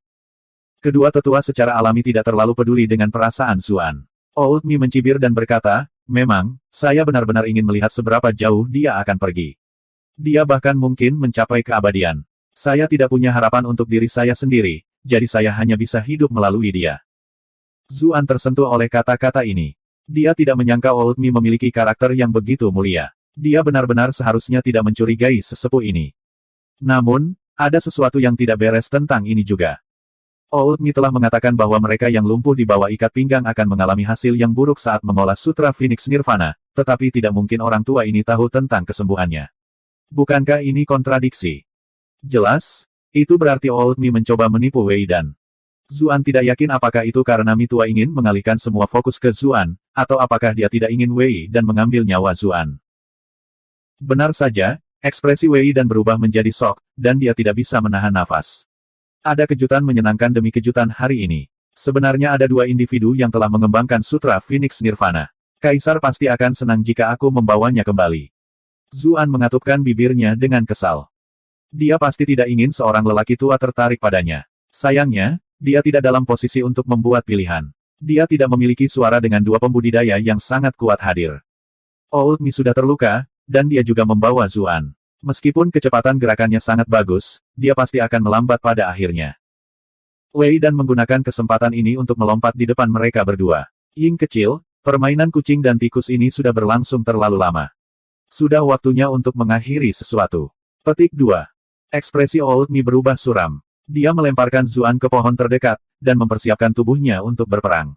Kedua tetua secara alami tidak terlalu peduli dengan perasaan Zuan. Old Mi mencibir dan berkata, memang, saya benar-benar ingin melihat seberapa jauh dia akan pergi. Dia bahkan mungkin mencapai keabadian. Saya tidak punya harapan untuk diri saya sendiri, jadi saya hanya bisa hidup melalui dia. Zuan tersentuh oleh kata-kata ini. Dia tidak menyangka Old Mi memiliki karakter yang begitu mulia. Dia benar-benar seharusnya tidak mencurigai sesepuh ini. Namun, ada sesuatu yang tidak beres tentang ini juga. Old Mi telah mengatakan bahwa mereka yang lumpuh di bawah ikat pinggang akan mengalami hasil yang buruk saat mengolah Sutra Phoenix Nirvana, tetapi tidak mungkin orang tua ini tahu tentang kesembuhannya. Bukankah ini kontradiksi? Jelas, itu berarti Old Mi mencoba menipu Wei Dan. Zuan tidak yakin apakah itu karena Mi tua ingin mengalihkan semua fokus ke Zuan, atau apakah dia tidak ingin Wei Dan mengambil nyawa Zuan. Benar saja, ekspresi Wei Dan berubah menjadi shock, dan dia tidak bisa menahan nafas. Ada kejutan menyenangkan demi kejutan hari ini. Sebenarnya ada dua individu yang telah mengembangkan Sutra Phoenix Nirvana. Kaisar pasti akan senang jika aku membawanya kembali. Zuan mengatupkan bibirnya dengan kesal. Dia pasti tidak ingin seorang lelaki tua tertarik padanya. Sayangnya, dia tidak dalam posisi untuk membuat pilihan. Dia tidak memiliki suara dengan dua pembudidaya yang sangat kuat hadir. Old Mi sudah terluka, dan dia juga membawa Zuan. Meskipun kecepatan gerakannya sangat bagus, dia pasti akan melambat pada akhirnya. Wei Dan menggunakan kesempatan ini untuk melompat di depan mereka berdua. Ying kecil, permainan kucing dan tikus ini sudah berlangsung terlalu lama. Sudah waktunya untuk mengakhiri sesuatu. Petik 2. Ekspresi Old Mi berubah suram. Dia melemparkan Zuan ke pohon terdekat, dan mempersiapkan tubuhnya untuk berperang.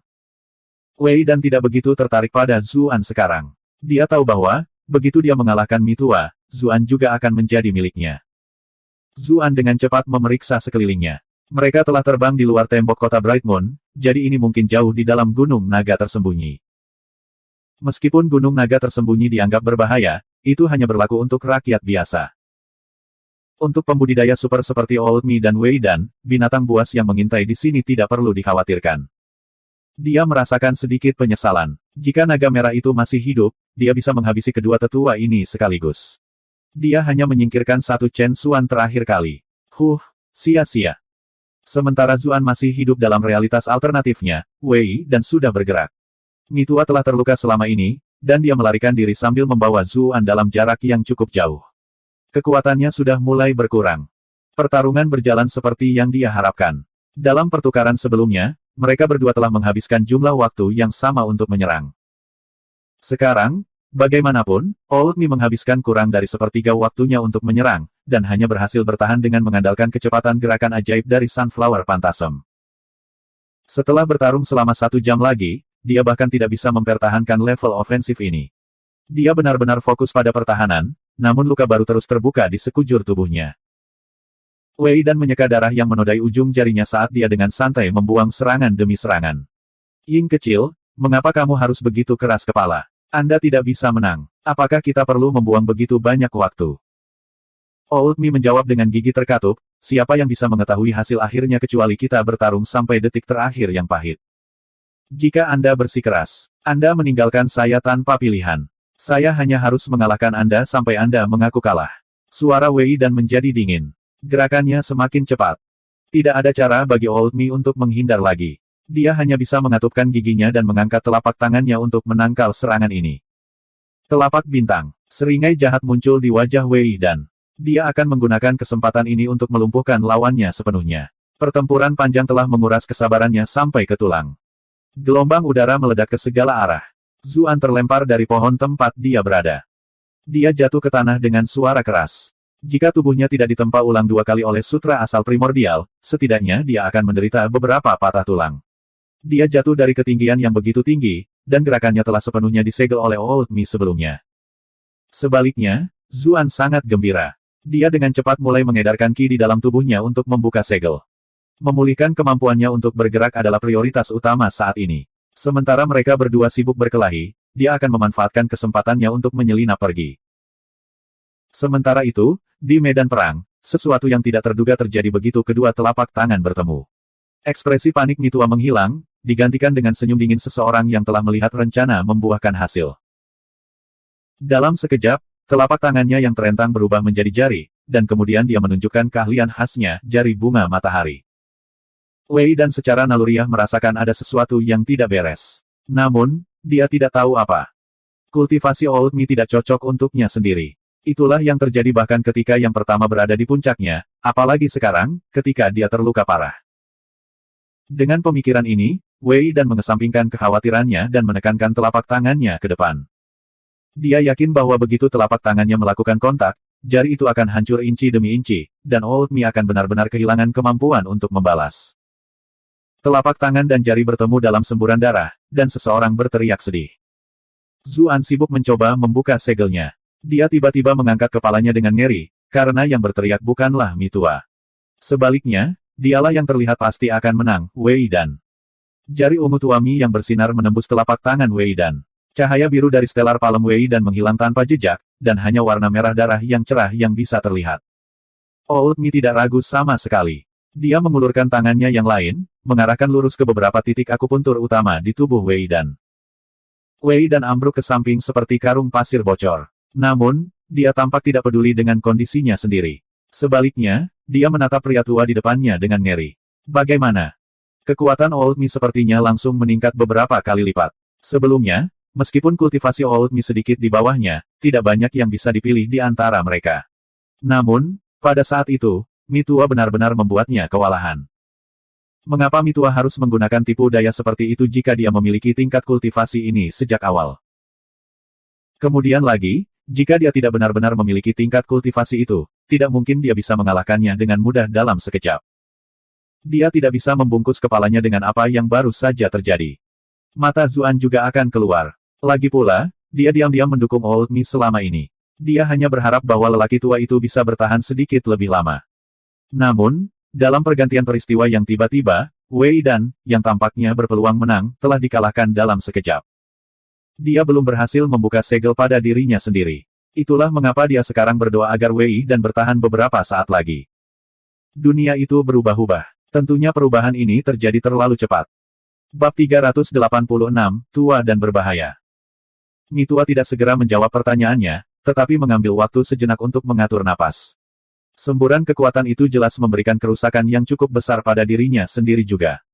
Wei Dan tidak begitu tertarik pada Zuan sekarang. Dia tahu bahwa, begitu dia mengalahkan Mi tua, Zuan juga akan menjadi miliknya. Zuan dengan cepat memeriksa sekelilingnya. Mereka telah terbang di luar tembok kota Bright Moon, jadi ini mungkin jauh di dalam gunung naga tersembunyi. Meskipun gunung naga tersembunyi dianggap berbahaya, itu hanya berlaku untuk rakyat biasa. Untuk pembudidaya super seperti Old Mi dan Wei Dan, binatang buas yang mengintai di sini tidak perlu dikhawatirkan. Dia merasakan sedikit penyesalan. Jika naga merah itu masih hidup, dia bisa menghabisi kedua tetua ini sekaligus. Dia hanya menyingkirkan satu Chen Xuan terakhir kali. Sia-sia. Sementara Zuan masih hidup dalam realitas alternatifnya, Wei Dan sudah bergerak. Mi tua telah terluka selama ini, dan dia melarikan diri sambil membawa Zuan dalam jarak yang cukup jauh. Kekuatannya sudah mulai berkurang. Pertarungan berjalan seperti yang dia harapkan. Dalam pertukaran sebelumnya, mereka berdua telah menghabiskan jumlah waktu yang sama untuk menyerang. Sekarang, bagaimanapun, Old Mi menghabiskan kurang dari sepertiga waktunya untuk menyerang, dan hanya berhasil bertahan dengan mengandalkan kecepatan gerakan ajaib dari Sunflower Phantasm. Setelah bertarung selama 1 jam lagi, dia bahkan tidak bisa mempertahankan level ofensif ini. Dia benar-benar fokus pada pertahanan, namun luka baru terus terbuka di sekujur tubuhnya. Wei Dan menyeka darah yang menodai ujung jarinya saat dia dengan santai membuang serangan demi serangan. Ying kecil, mengapa kamu harus begitu keras kepala? Anda tidak bisa menang. Apakah kita perlu membuang begitu banyak waktu? Old Mi menjawab dengan gigi terkatup, siapa yang bisa mengetahui hasil akhirnya kecuali kita bertarung sampai detik terakhir yang pahit. Jika Anda bersikeras, Anda meninggalkan saya tanpa pilihan. Saya hanya harus mengalahkan Anda sampai Anda mengaku kalah. Suara Wei Dan menjadi dingin. Gerakannya semakin cepat. Tidak ada cara bagi Old Mi untuk menghindar lagi. Dia hanya bisa mengatupkan giginya dan mengangkat telapak tangannya untuk menangkal serangan ini. Telapak bintang. Seringai jahat muncul di wajah Wei Dan. Dia akan menggunakan kesempatan ini untuk melumpuhkan lawannya sepenuhnya. Pertempuran panjang telah menguras kesabarannya sampai ke tulang. Gelombang udara meledak ke segala arah. Zuan terlempar dari pohon tempat dia berada. Dia jatuh ke tanah dengan suara keras. Jika tubuhnya tidak ditempa ulang 2 kali oleh sutra asal primordial, setidaknya dia akan menderita beberapa patah tulang. Dia jatuh dari ketinggian yang begitu tinggi, dan gerakannya telah sepenuhnya disegel oleh Old Mi sebelumnya. Sebaliknya, Zuan sangat gembira. Dia dengan cepat mulai mengedarkan ki di dalam tubuhnya untuk membuka segel. Memulihkan kemampuannya untuk bergerak adalah prioritas utama saat ini. Sementara mereka berdua sibuk berkelahi, dia akan memanfaatkan kesempatannya untuk menyelinap pergi. Sementara itu, di medan perang, sesuatu yang tidak terduga terjadi begitu kedua telapak tangan bertemu. Ekspresi panik Mi tua menghilang, digantikan dengan senyum dingin seseorang yang telah melihat rencana membuahkan hasil. Dalam sekejap, telapak tangannya yang terentang berubah menjadi jari, dan kemudian dia menunjukkan keahlian khasnya, jari bunga matahari. Wei Dan secara naluriah merasakan ada sesuatu yang tidak beres. Namun, dia tidak tahu apa. Kultivasi Old Mi tidak cocok untuknya sendiri. Itulah yang terjadi bahkan ketika yang pertama berada di puncaknya, apalagi sekarang, ketika dia terluka parah. Dengan pemikiran ini, Wei Dan mengesampingkan kekhawatirannya dan menekankan telapak tangannya ke depan. Dia yakin bahwa begitu telapak tangannya melakukan kontak, jari itu akan hancur inci demi inci, dan Old Mi akan benar-benar kehilangan kemampuan untuk membalas. Telapak tangan dan jari bertemu dalam semburan darah, dan seseorang berteriak sedih. Zuan sibuk mencoba membuka segelnya. Dia tiba-tiba mengangkat kepalanya dengan ngeri, karena yang berteriak bukanlah Mi tua. Sebaliknya, dialah yang terlihat pasti akan menang, Wei Dan. Jari ungu tua Mi yang bersinar menembus telapak tangan Wei Dan. Cahaya biru dari Stellar Palm Wei Dan menghilang tanpa jejak, dan hanya warna merah darah yang cerah yang bisa terlihat. Old Mi tidak ragu sama sekali. Dia mengulurkan tangannya yang lain, mengarahkan lurus ke beberapa titik akupuntur utama di tubuh Wei Dan. Wei Dan ambruk ke samping seperti karung pasir bocor. Namun, dia tampak tidak peduli dengan kondisinya sendiri. Sebaliknya, dia menatap pria tua di depannya dengan ngeri. Bagaimana? Kekuatan Old Mi sepertinya langsung meningkat beberapa kali lipat. Sebelumnya, meskipun kultivasi Old Mi sedikit di bawahnya, tidak banyak yang bisa dipilih di antara mereka. Namun, pada saat itu, Mi tua benar-benar membuatnya kewalahan. Mengapa Mi tua harus menggunakan tipu daya seperti itu jika dia memiliki tingkat kultivasi ini sejak awal? Kemudian lagi, jika dia tidak benar-benar memiliki tingkat kultivasi itu, tidak mungkin dia bisa mengalahkannya dengan mudah dalam sekejap. Dia tidak bisa membungkus kepalanya dengan apa yang baru saja terjadi. Mata Zuan juga akan keluar. Lagi pula, dia diam-diam mendukung Old Mi selama ini. Dia hanya berharap bahwa lelaki tua itu bisa bertahan sedikit lebih lama. Namun, dalam pergantian peristiwa yang tiba-tiba, Wei Dan, yang tampaknya berpeluang menang, telah dikalahkan dalam sekejap. Dia belum berhasil membuka segel pada dirinya sendiri. Itulah mengapa dia sekarang berdoa agar Wei Dan bertahan beberapa saat lagi. Dunia itu berubah-ubah. Tentunya perubahan ini terjadi terlalu cepat. Bab 386, Tua dan Berbahaya. Mi tua tidak segera menjawab pertanyaannya, tetapi mengambil waktu sejenak untuk mengatur napas. Semburan kekuatan itu jelas memberikan kerusakan yang cukup besar pada dirinya sendiri juga.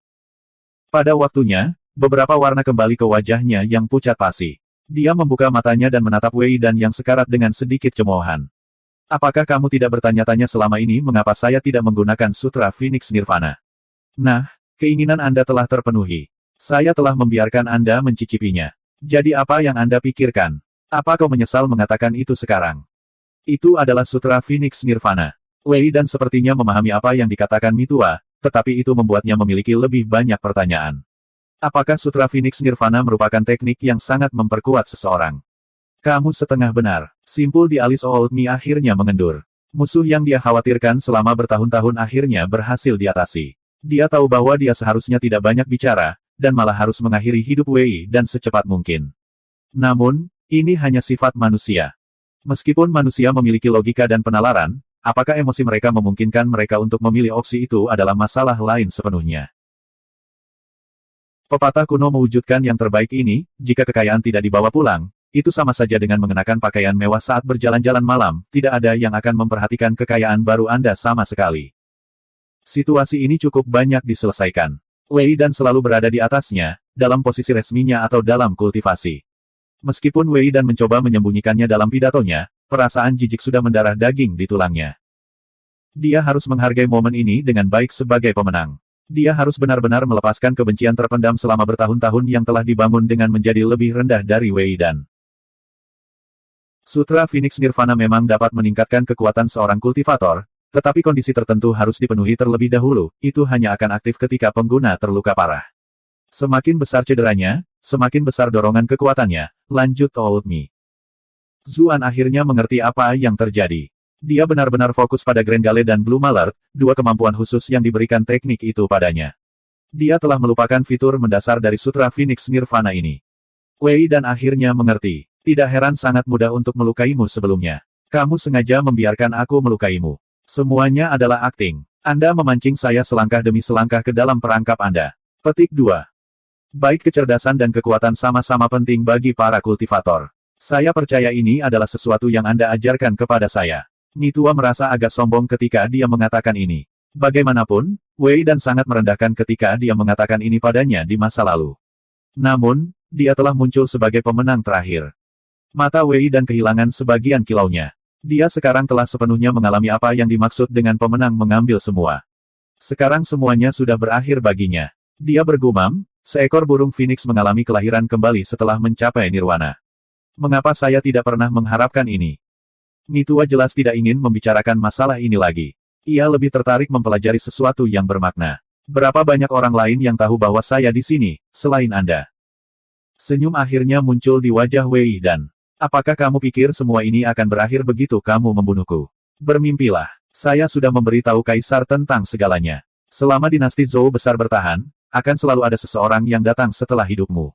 Pada waktunya, beberapa warna kembali ke wajahnya yang pucat pasi. Dia membuka matanya dan menatap Wei Dan yang sekarat dengan sedikit cemoohan. Apakah kamu tidak bertanya-tanya selama ini mengapa saya tidak menggunakan Sutra Phoenix Nirvana? Nah, keinginan Anda telah terpenuhi. Saya telah membiarkan Anda mencicipinya. Jadi apa yang Anda pikirkan? Apa kau menyesal mengatakan itu sekarang? Itu adalah Sutra Phoenix Nirvana. Wei Dan sepertinya memahami apa yang dikatakan Mi tua, tetapi itu membuatnya memiliki lebih banyak pertanyaan. Apakah Sutra Phoenix Nirvana merupakan teknik yang sangat memperkuat seseorang? Kamu setengah benar. Simpul di alis Old Mi akhirnya mengendur. Musuh yang dia khawatirkan selama bertahun-tahun akhirnya berhasil diatasi. Dia tahu bahwa dia seharusnya tidak banyak bicara, dan malah harus mengakhiri hidup Wei Dan secepat mungkin. Namun, ini hanya sifat manusia. Meskipun manusia memiliki logika dan penalaran, apakah emosi mereka memungkinkan mereka untuk memilih opsi itu adalah masalah lain sepenuhnya. Pepatah kuno mewujudkan yang terbaik ini, jika kekayaan tidak dibawa pulang, itu sama saja dengan mengenakan pakaian mewah saat berjalan-jalan malam, tidak ada yang akan memperhatikan kekayaan baru Anda sama sekali. Situasi ini cukup banyak diselesaikan. Wei Dan selalu berada di atasnya, dalam posisi resminya atau dalam kultivasi. Meskipun Wei Dan mencoba menyembunyikannya dalam pidatonya, perasaan jijik sudah mendarah daging di tulangnya. Dia harus menghargai momen ini dengan baik sebagai pemenang. Dia harus benar-benar melepaskan kebencian terpendam selama bertahun-tahun yang telah dibangun dengan menjadi lebih rendah dari Wei Dan. Sutra Phoenix Nirvana memang dapat meningkatkan kekuatan seorang kultivator, tetapi kondisi tertentu harus dipenuhi terlebih dahulu, itu hanya akan aktif ketika pengguna terluka parah. Semakin besar cederanya, semakin besar dorongan kekuatannya, lanjut Old Mi. Zuan akhirnya mengerti apa yang terjadi. Dia benar-benar fokus pada Grand Gale dan Blue Malert, dua kemampuan khusus yang diberikan teknik itu padanya. Dia telah melupakan fitur mendasar dari Sutra Phoenix Nirvana ini. Wei Dan akhirnya mengerti. Tidak heran sangat mudah untuk melukaimu sebelumnya. Kamu sengaja membiarkan aku melukaimu. Semuanya adalah akting. Anda memancing saya selangkah demi selangkah ke dalam perangkap Anda. Petik 2. Baik kecerdasan dan kekuatan sama-sama penting bagi para kultivator. Saya percaya ini adalah sesuatu yang Anda ajarkan kepada saya. Mi tua merasa agak sombong ketika dia mengatakan ini. Bagaimanapun, Wei Dan sangat merendahkan ketika dia mengatakan ini padanya di masa lalu. Namun, dia telah muncul sebagai pemenang terakhir. Mata Wei Dan kehilangan sebagian kilaunya. Dia sekarang telah sepenuhnya mengalami apa yang dimaksud dengan pemenang mengambil semua. Sekarang semuanya sudah berakhir baginya. Dia bergumam, seekor burung Phoenix mengalami kelahiran kembali setelah mencapai nirwana. Mengapa saya tidak pernah mengharapkan ini? Mi tua jelas tidak ingin membicarakan masalah ini lagi. Ia lebih tertarik mempelajari sesuatu yang bermakna. Berapa banyak orang lain yang tahu bahwa saya di sini, selain Anda? Senyum akhirnya muncul di wajah Wei Dan. Apakah kamu pikir semua ini akan berakhir begitu kamu membunuhku? Bermimpilah. Saya sudah memberitahu Kaisar tentang segalanya. Selama dinasti Zhou besar bertahan, akan selalu ada seseorang yang datang setelah hidupmu.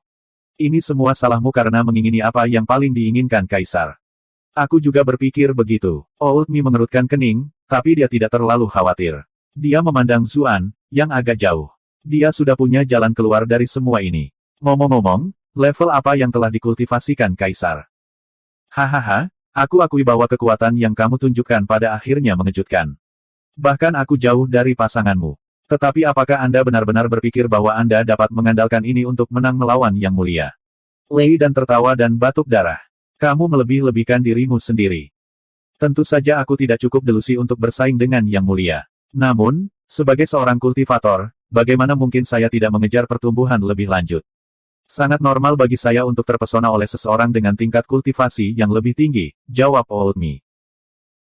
Ini semua salahmu karena mengingini apa yang paling diinginkan Kaisar. Aku juga berpikir begitu. Old Mi mengerutkan kening, tapi dia tidak terlalu khawatir. Dia memandang Zuan, yang agak jauh. Dia sudah punya jalan keluar dari semua ini. Ngomong-ngomong, level apa yang telah dikultivasikan Kaisar? Hahaha, Aku akui bahwa kekuatan yang kamu tunjukkan pada akhirnya mengejutkan. Bahkan aku jauh dari pasanganmu. Tetapi apakah Anda benar-benar berpikir bahwa Anda dapat mengandalkan ini untuk menang melawan Yang Mulia? Wei dan tertawa dan batuk darah. Kamu melebih-lebihkan dirimu sendiri. Tentu saja aku tidak cukup delusi untuk bersaing dengan Yang Mulia. Namun, sebagai seorang kultivator, bagaimana mungkin saya tidak mengejar pertumbuhan lebih lanjut? Sangat normal bagi saya untuk terpesona oleh seseorang dengan tingkat kultivasi yang lebih tinggi, jawab Old Me.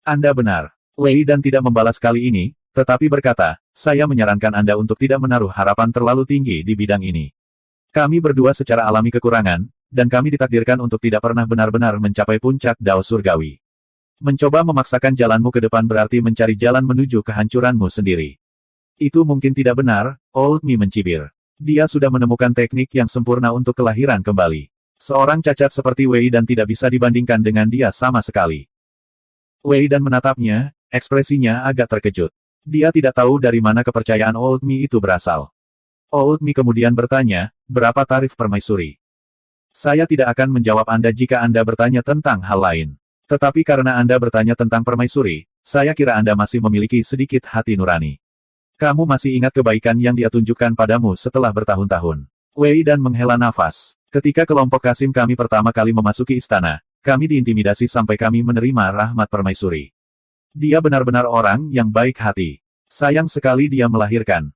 Anda benar. Wei dan tidak membalas kali ini, tetapi berkata, saya menyarankan Anda untuk tidak menaruh harapan terlalu tinggi di bidang ini. Kami berdua secara alami kekurangan, dan kami ditakdirkan untuk tidak pernah benar-benar mencapai puncak Dao Surgawi. Mencoba memaksakan jalanmu ke depan berarti mencari jalan menuju kehancuranmu sendiri. Itu mungkin tidak benar, Old Me mencibir. Dia sudah menemukan teknik yang sempurna untuk kelahiran kembali. Seorang cacat seperti Wei dan tidak bisa dibandingkan dengan dia sama sekali. Wei dan menatapnya, ekspresinya agak terkejut. Dia tidak tahu dari mana kepercayaan Old Me itu berasal. Old Me kemudian bertanya, berapa tarif permaisuri? Saya tidak akan menjawab Anda jika Anda bertanya tentang hal lain. Tetapi karena Anda bertanya tentang permaisuri, saya kira Anda masih memiliki sedikit hati nurani. Kamu masih ingat kebaikan yang dia tunjukkan padamu setelah bertahun-tahun. Wei dan menghela nafas. Ketika kelompok Kasim kami pertama kali memasuki istana, kami diintimidasi sampai kami menerima rahmat permaisuri. Dia benar-benar orang yang baik hati. Sayang sekali dia melahirkan.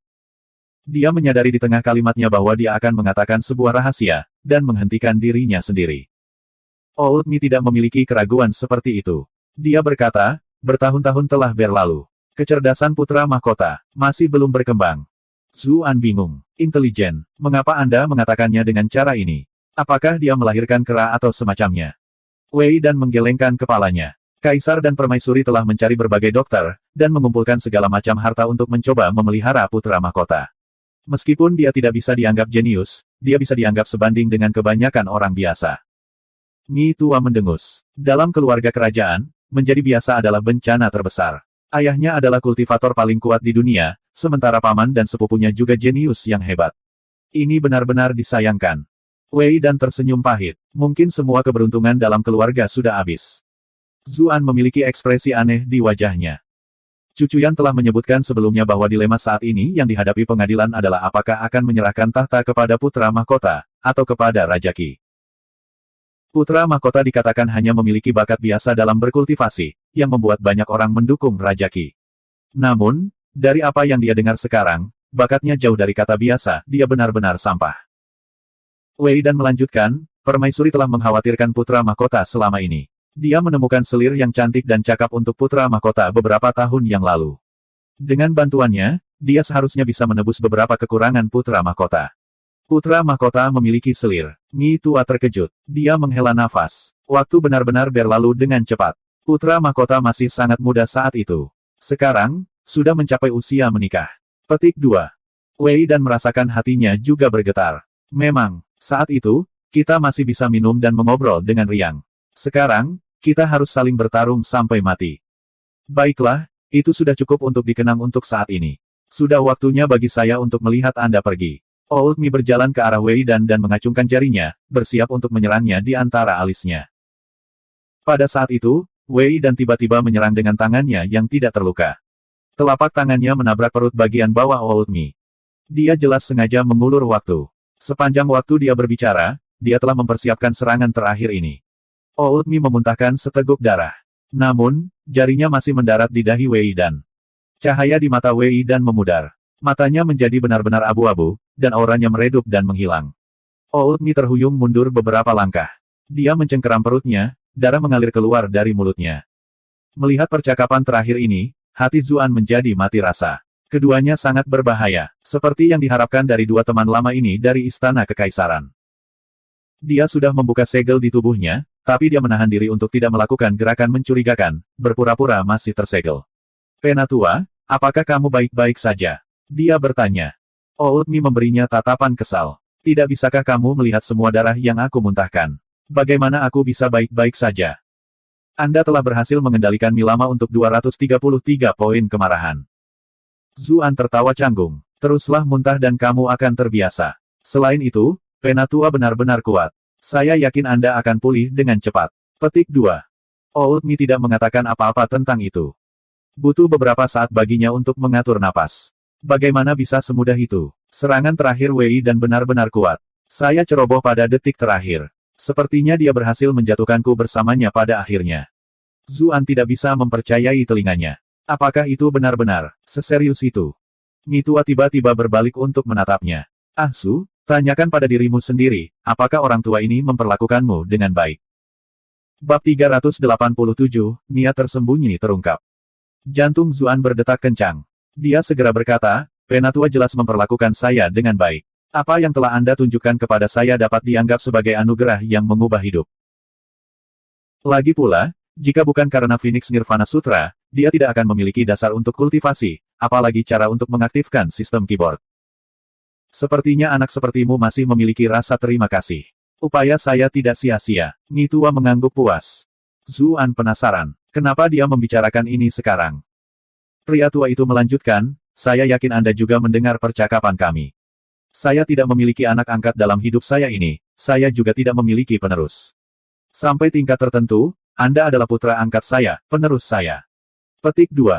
Dia menyadari di tengah kalimatnya bahwa dia akan mengatakan sebuah rahasia, dan menghentikan dirinya sendiri. Old Me tidak memiliki keraguan seperti itu. Dia berkata, bertahun-tahun telah berlalu. Kecerdasan putra mahkota masih belum berkembang. Zuan bingung. Intelijen. Mengapa Anda mengatakannya dengan cara ini? Apakah dia melahirkan kera atau semacamnya? Wei dan menggelengkan kepalanya. Kaisar dan permaisuri telah mencari berbagai dokter, dan mengumpulkan segala macam harta untuk mencoba memelihara putra mahkota. Meskipun dia tidak bisa dianggap jenius, dia bisa dianggap sebanding dengan kebanyakan orang biasa. Mi tua mendengus. Dalam keluarga kerajaan, menjadi biasa adalah bencana terbesar. Ayahnya adalah kultivator paling kuat di dunia, sementara paman dan sepupunya juga jenius yang hebat. Ini benar-benar disayangkan. Wei dan tersenyum pahit. Mungkin semua keberuntungan dalam keluarga sudah habis. Zuan memiliki ekspresi aneh di wajahnya. Cucuyan telah menyebutkan sebelumnya bahwa dilema saat ini yang dihadapi pengadilan adalah apakah akan menyerahkan tahta kepada putra mahkota, atau kepada Raja Qi. Putra mahkota dikatakan hanya memiliki bakat biasa dalam berkultivasi, yang membuat banyak orang mendukung Raja Qi. Namun, dari apa yang dia dengar sekarang, bakatnya jauh dari kata biasa, dia benar-benar sampah. Wei dan melanjutkan, permaisuri telah mengkhawatirkan putra mahkota selama ini. Dia menemukan selir yang cantik dan cakap untuk putra mahkota beberapa tahun yang lalu. Dengan bantuannya, dia seharusnya bisa menebus beberapa kekurangan putra mahkota. Putra mahkota memiliki selir. Mi tua terkejut. Dia menghela nafas. Waktu benar-benar berlalu dengan cepat. Putra mahkota masih sangat muda saat itu. Sekarang, sudah mencapai usia menikah. Petik 2. Wei dan merasakan hatinya juga bergetar. Memang, saat itu, kita masih bisa minum dan mengobrol dengan riang. Sekarang, kita harus saling bertarung sampai mati. Baiklah, itu sudah cukup untuk dikenang untuk saat ini. Sudah waktunya bagi saya untuk melihat Anda pergi. Old Me berjalan ke arah Wei dan mengacungkan jarinya, bersiap untuk menyerangnya di antara alisnya. Pada saat itu, Wei dan tiba-tiba menyerang dengan tangannya yang tidak terluka. Telapak tangannya menabrak perut bagian bawah Old Me. Dia jelas sengaja mengulur waktu. Sepanjang waktu dia berbicara, dia telah mempersiapkan serangan terakhir ini. Old Me memuntahkan seteguk darah. Namun, jarinya masih mendarat di dahi Wei dan. Cahaya di mata Wei dan memudar. Matanya menjadi benar-benar abu-abu, dan auranya meredup dan menghilang. Old Me terhuyung mundur beberapa langkah. Dia mencengkeram perutnya, darah mengalir keluar dari mulutnya. Melihat percakapan terakhir ini, hati Zuan menjadi mati rasa. Keduanya sangat berbahaya, seperti yang diharapkan dari dua teman lama ini dari Istana Kekaisaran. Dia sudah membuka segel di tubuhnya, tapi dia menahan diri untuk tidak melakukan gerakan mencurigakan, berpura-pura masih tersegel. Penatua, apakah kamu baik-baik saja? Dia bertanya. Old Me memberinya tatapan kesal. Tidak bisakah kamu melihat semua darah yang aku muntahkan? Bagaimana aku bisa baik-baik saja? Anda telah berhasil mengendalikan Milama untuk 233 poin kemarahan. Zuan tertawa canggung. Teruslah muntah dan kamu akan terbiasa. Selain itu, Penatua benar-benar kuat. Saya yakin Anda akan pulih dengan cepat. Petik 2. Old Mi tidak mengatakan apa-apa tentang itu. Butuh beberapa saat baginya untuk mengatur napas. Bagaimana bisa semudah itu? Serangan terakhir Wei dan benar-benar kuat. Saya ceroboh pada detik terakhir. Sepertinya dia berhasil menjatuhkanku bersamanya pada akhirnya. Zuan tidak bisa mempercayai telinganya. Apakah itu benar-benar seserius itu? Mi tua tiba-tiba berbalik untuk menatapnya. Ah Su, tanyakan pada dirimu sendiri, apakah orang tua ini memperlakukanmu dengan baik? Bab 387, niat tersembunyi terungkap. Jantung Zuan berdetak kencang. Dia segera berkata, Penatua jelas memperlakukan saya dengan baik. Apa yang telah Anda tunjukkan kepada saya dapat dianggap sebagai anugerah yang mengubah hidup. Lagi pula, jika bukan karena Phoenix Nirvana Sutra, dia tidak akan memiliki dasar untuk kultivasi, apalagi cara untuk mengaktifkan sistem keyboard. Sepertinya anak sepertimu masih memiliki rasa terima kasih. Upaya saya tidak sia-sia. Mi tua mengangguk puas. Zuan penasaran, kenapa dia membicarakan ini sekarang? Pria tua itu melanjutkan, saya yakin Anda juga mendengar percakapan kami. Saya tidak memiliki anak angkat dalam hidup saya ini, saya juga tidak memiliki penerus. Sampai tingkat tertentu, Anda adalah putra angkat saya, penerus saya. Petik 2.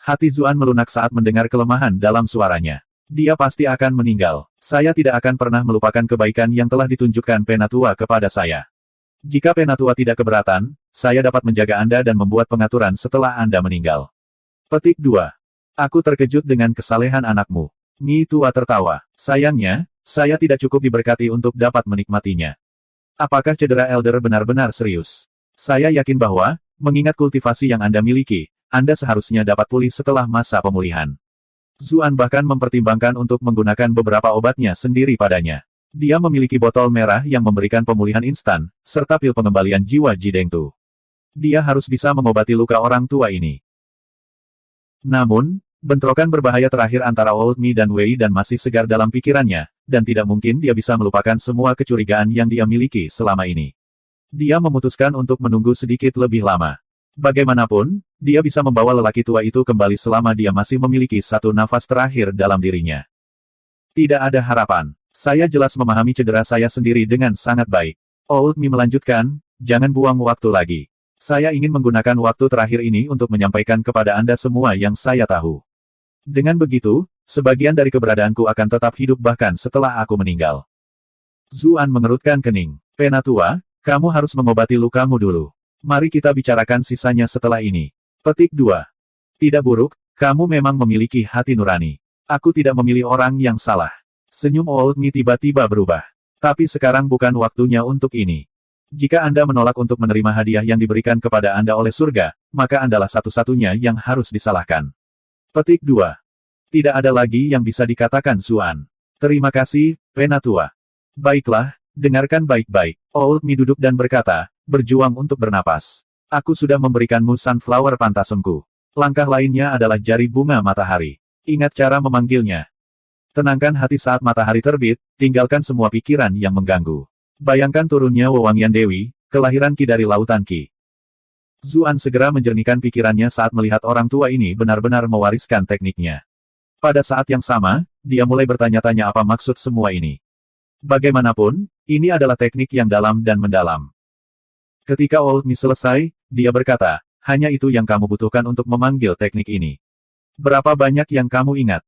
Hati Zuan melunak saat mendengar kelemahan dalam suaranya. Dia pasti akan meninggal. Saya tidak akan pernah melupakan kebaikan yang telah ditunjukkan Penatua kepada saya. Jika Penatua tidak keberatan, saya dapat menjaga Anda dan membuat pengaturan setelah Anda meninggal. Petik 2. Aku terkejut dengan kesalehan anakmu. Mi tua tertawa. Sayangnya, saya tidak cukup diberkati untuk dapat menikmatinya. Apakah cedera Elder benar-benar serius? Saya yakin bahwa, mengingat kultivasi yang Anda miliki, Anda seharusnya dapat pulih setelah masa pemulihan. Zuan bahkan mempertimbangkan untuk menggunakan beberapa obatnya sendiri padanya. Dia memiliki botol merah yang memberikan pemulihan instan, serta pil pengembalian jiwa Jidengtu. Dia harus bisa mengobati luka orang tua ini. Namun, bentrokan berbahaya terakhir antara Old Mi dan Wei dan masih segar dalam pikirannya, dan tidak mungkin dia bisa melupakan semua kecurigaan yang dia miliki selama ini. Dia memutuskan untuk menunggu sedikit lebih lama. Bagaimanapun, dia bisa membawa lelaki tua itu kembali selama dia masih memiliki satu nafas terakhir dalam dirinya. Tidak ada harapan. Saya jelas memahami cedera saya sendiri dengan sangat baik. Old Mi melanjutkan, jangan buang waktu lagi. Saya ingin menggunakan waktu terakhir ini untuk menyampaikan kepada Anda semua yang saya tahu. Dengan begitu, sebagian dari keberadaanku akan tetap hidup bahkan setelah aku meninggal. Zuan mengerutkan kening. Penatua, kamu harus mengobati lukamu dulu. Mari kita bicarakan sisanya setelah ini. Petik 2. Tidak buruk, kamu memang memiliki hati nurani. Aku tidak memilih orang yang salah. Senyum Old Mi tiba-tiba berubah. Tapi sekarang bukan waktunya untuk ini. Jika Anda menolak untuk menerima hadiah yang diberikan kepada Anda oleh surga, maka Andalah satu-satunya yang harus disalahkan. Petik 2. Tidak ada lagi yang bisa dikatakan Zuan. Terima kasih, Penatua. Baiklah, dengarkan baik-baik. Old Mi duduk dan berkata, berjuang untuk bernapas. Aku sudah memberikanmu sunflower pantasemku. Langkah lainnya adalah jari bunga matahari. Ingat cara memanggilnya. Tenangkan hati saat matahari terbit, tinggalkan semua pikiran yang mengganggu. Bayangkan turunnya wewangian Dewi, kelahiran Ki dari lautan Ki. Zuan segera menjernihkan pikirannya saat melihat orang tua ini benar-benar mewariskan tekniknya. Pada saat yang sama, dia mulai bertanya-tanya apa maksud semua ini. Bagaimanapun, ini adalah teknik yang dalam dan mendalam. Ketika Old Mi selesai, dia berkata, hanya itu yang kamu butuhkan untuk memanggil teknik ini. Berapa banyak yang kamu ingat?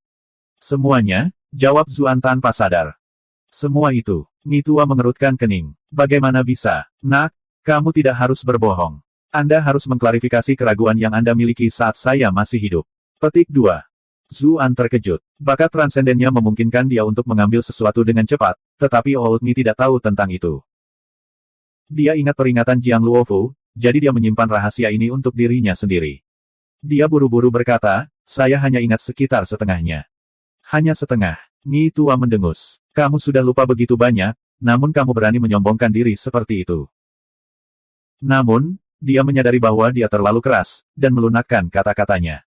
Semuanya, jawab Zuan tanpa sadar. Semua itu. Mi tua mengerutkan kening. Bagaimana bisa? Nak, kamu tidak harus berbohong. Anda harus mengklarifikasi keraguan yang Anda miliki saat saya masih hidup. Petik 2. Zuan terkejut. Bakat transendennya memungkinkan dia untuk mengambil sesuatu dengan cepat, tetapi Old Mi tidak tahu tentang itu. Dia ingat peringatan Jiang Luofu, jadi dia menyimpan rahasia ini untuk dirinya sendiri. Dia buru-buru berkata, saya hanya ingat sekitar setengahnya. Hanya setengah. Mi tua mendengus. Kamu sudah lupa begitu banyak, namun kamu berani menyombongkan diri seperti itu. Namun, dia menyadari bahwa dia terlalu keras, dan melunakkan kata-katanya.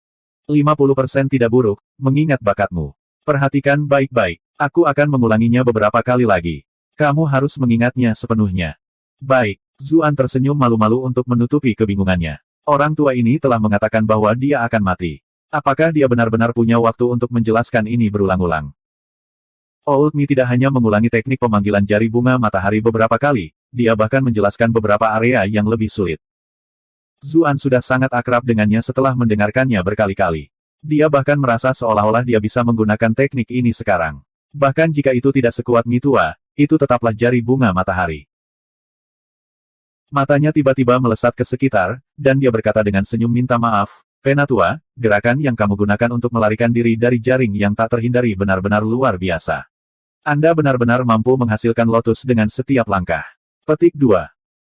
50% tidak buruk, mengingat bakatmu. Perhatikan baik-baik. Aku akan mengulanginya beberapa kali lagi. Kamu harus mengingatnya sepenuhnya. Baik, Zuan tersenyum malu-malu untuk menutupi kebingungannya. Orang tua ini telah mengatakan bahwa dia akan mati. Apakah dia benar-benar punya waktu untuk menjelaskan ini berulang-ulang? Old Mi tidak hanya mengulangi teknik pemanggilan jari bunga matahari beberapa kali, dia bahkan menjelaskan beberapa area yang lebih sulit. Zuan sudah sangat akrab dengannya setelah mendengarkannya berkali-kali. Dia bahkan merasa seolah-olah dia bisa menggunakan teknik ini sekarang. Bahkan jika itu tidak sekuat Mitua, itu tetaplah jari bunga matahari. Matanya tiba-tiba melesat ke sekitar, dan dia berkata dengan senyum minta maaf, Penatua, gerakan yang kamu gunakan untuk melarikan diri dari jaring yang tak terhindari benar-benar luar biasa. Anda benar-benar mampu menghasilkan lotus dengan setiap langkah. Petik 2.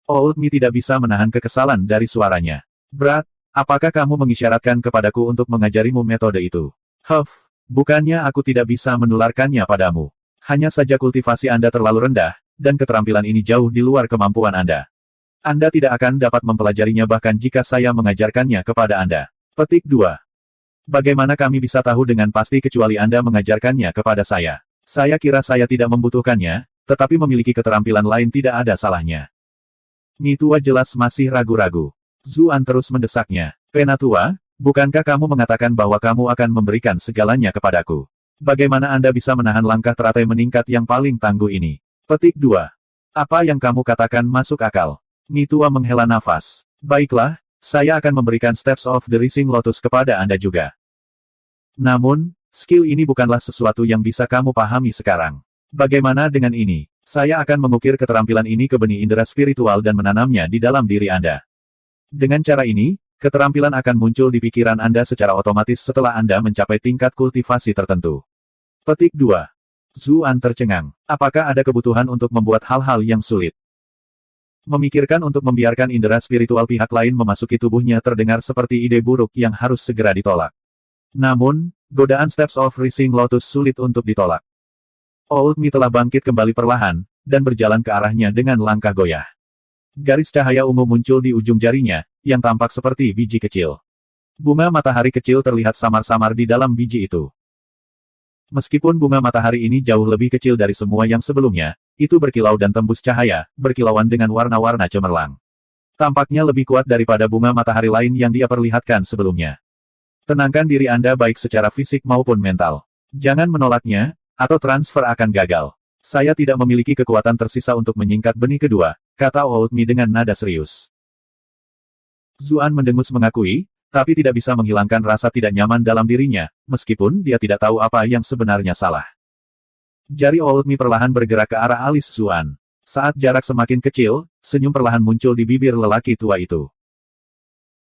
Old Mi tidak bisa menahan kekesalan dari suaranya. Berat, apakah kamu mengisyaratkan kepadaku untuk mengajarimu metode itu? Huff, bukannya aku tidak bisa menularkannya padamu. Hanya saja kultivasi Anda terlalu rendah, dan keterampilan ini jauh di luar kemampuan Anda. Anda tidak akan dapat mempelajarinya bahkan jika saya mengajarkannya kepada Anda. Petik 2. Bagaimana kami bisa tahu dengan pasti kecuali Anda mengajarkannya kepada saya? Saya kira saya tidak membutuhkannya, tetapi memiliki keterampilan lain tidak ada salahnya. Mitua jelas masih ragu-ragu. Zuan terus mendesaknya. Penatua, bukankah kamu mengatakan bahwa kamu akan memberikan segalanya kepadaku? Bagaimana Anda bisa menahan langkah teratai meningkat yang paling tangguh ini? Petik 2. Apa yang kamu katakan masuk akal? Mitua menghela nafas. Baiklah, saya akan memberikan Steps of the Rising Lotus kepada Anda juga. Namun, skill ini bukanlah sesuatu yang bisa kamu pahami sekarang. Bagaimana dengan ini? Saya akan mengukir keterampilan ini ke benih indera spiritual dan menanamnya di dalam diri Anda. Dengan cara ini, keterampilan akan muncul di pikiran Anda secara otomatis setelah Anda mencapai tingkat kultivasi tertentu. Petik 2. Zuan tercengang. Apakah ada kebutuhan untuk membuat hal-hal yang sulit? Memikirkan untuk membiarkan indera spiritual pihak lain memasuki tubuhnya terdengar seperti ide buruk yang harus segera ditolak. Namun, godaan Steps of Rising Lotus sulit untuk ditolak. Old Mi telah bangkit kembali perlahan, dan berjalan ke arahnya dengan langkah goyah. Garis cahaya ungu muncul di ujung jarinya, yang tampak seperti biji kecil. Bunga matahari kecil terlihat samar-samar di dalam biji itu. Meskipun bunga matahari ini jauh lebih kecil dari semua yang sebelumnya, itu berkilau dan tembus cahaya, berkilauan dengan warna-warna cemerlang. Tampaknya lebih kuat daripada bunga matahari lain yang dia perlihatkan sebelumnya. Tenangkan diri Anda baik secara fisik maupun mental. Jangan menolaknya, atau transfer akan gagal. Saya tidak memiliki kekuatan tersisa untuk menyingkat benih kedua, kata Old Mi dengan nada serius. Zuan mendengus mengakui, tapi tidak bisa menghilangkan rasa tidak nyaman dalam dirinya, meskipun dia tidak tahu apa yang sebenarnya salah. Jari Old Mi perlahan bergerak ke arah alis Zuan. Saat jarak semakin kecil, senyum perlahan muncul di bibir lelaki tua itu.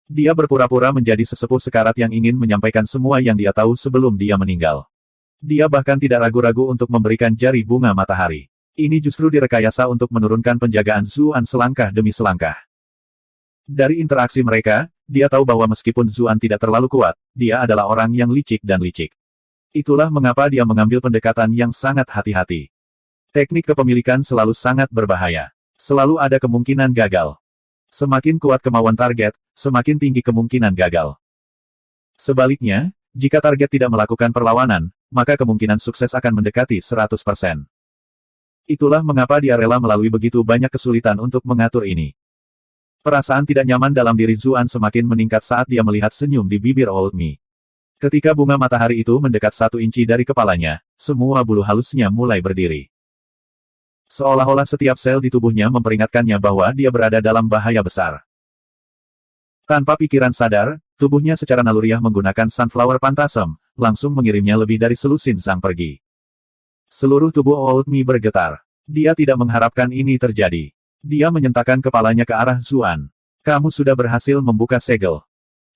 Dia berpura-pura menjadi sesepuh sekarat yang ingin menyampaikan semua yang dia tahu sebelum dia meninggal. Dia bahkan tidak ragu-ragu untuk memberikan jari bunga matahari. Ini justru direkayasa untuk menurunkan penjagaan Zuan selangkah demi selangkah. Dari interaksi mereka, dia tahu bahwa meskipun Zuan tidak terlalu kuat, dia adalah orang yang licik dan licik. Itulah mengapa dia mengambil pendekatan yang sangat hati-hati. Teknik kepemilikan selalu sangat berbahaya. Selalu ada kemungkinan gagal. Semakin kuat kemauan target, semakin tinggi kemungkinan gagal. Sebaliknya, jika target tidak melakukan perlawanan, maka kemungkinan sukses akan mendekati 100%. Itulah mengapa dia rela melalui begitu banyak kesulitan untuk mengatur ini. Perasaan tidak nyaman dalam diri Zuan semakin meningkat saat dia melihat senyum di bibir Old Mi. Ketika bunga matahari itu mendekat 1 inci dari kepalanya, semua bulu halusnya mulai berdiri. Seolah-olah setiap sel di tubuhnya memperingatkannya bahwa dia berada dalam bahaya besar. Tanpa pikiran sadar, tubuhnya secara naluriah menggunakan Sunflower Phantasm, langsung mengirimnya lebih dari selusin sang pergi. Seluruh tubuh Old Mi bergetar. Dia tidak mengharapkan ini terjadi. Dia menyentakkan kepalanya ke arah Zuan. Kamu sudah berhasil membuka segel.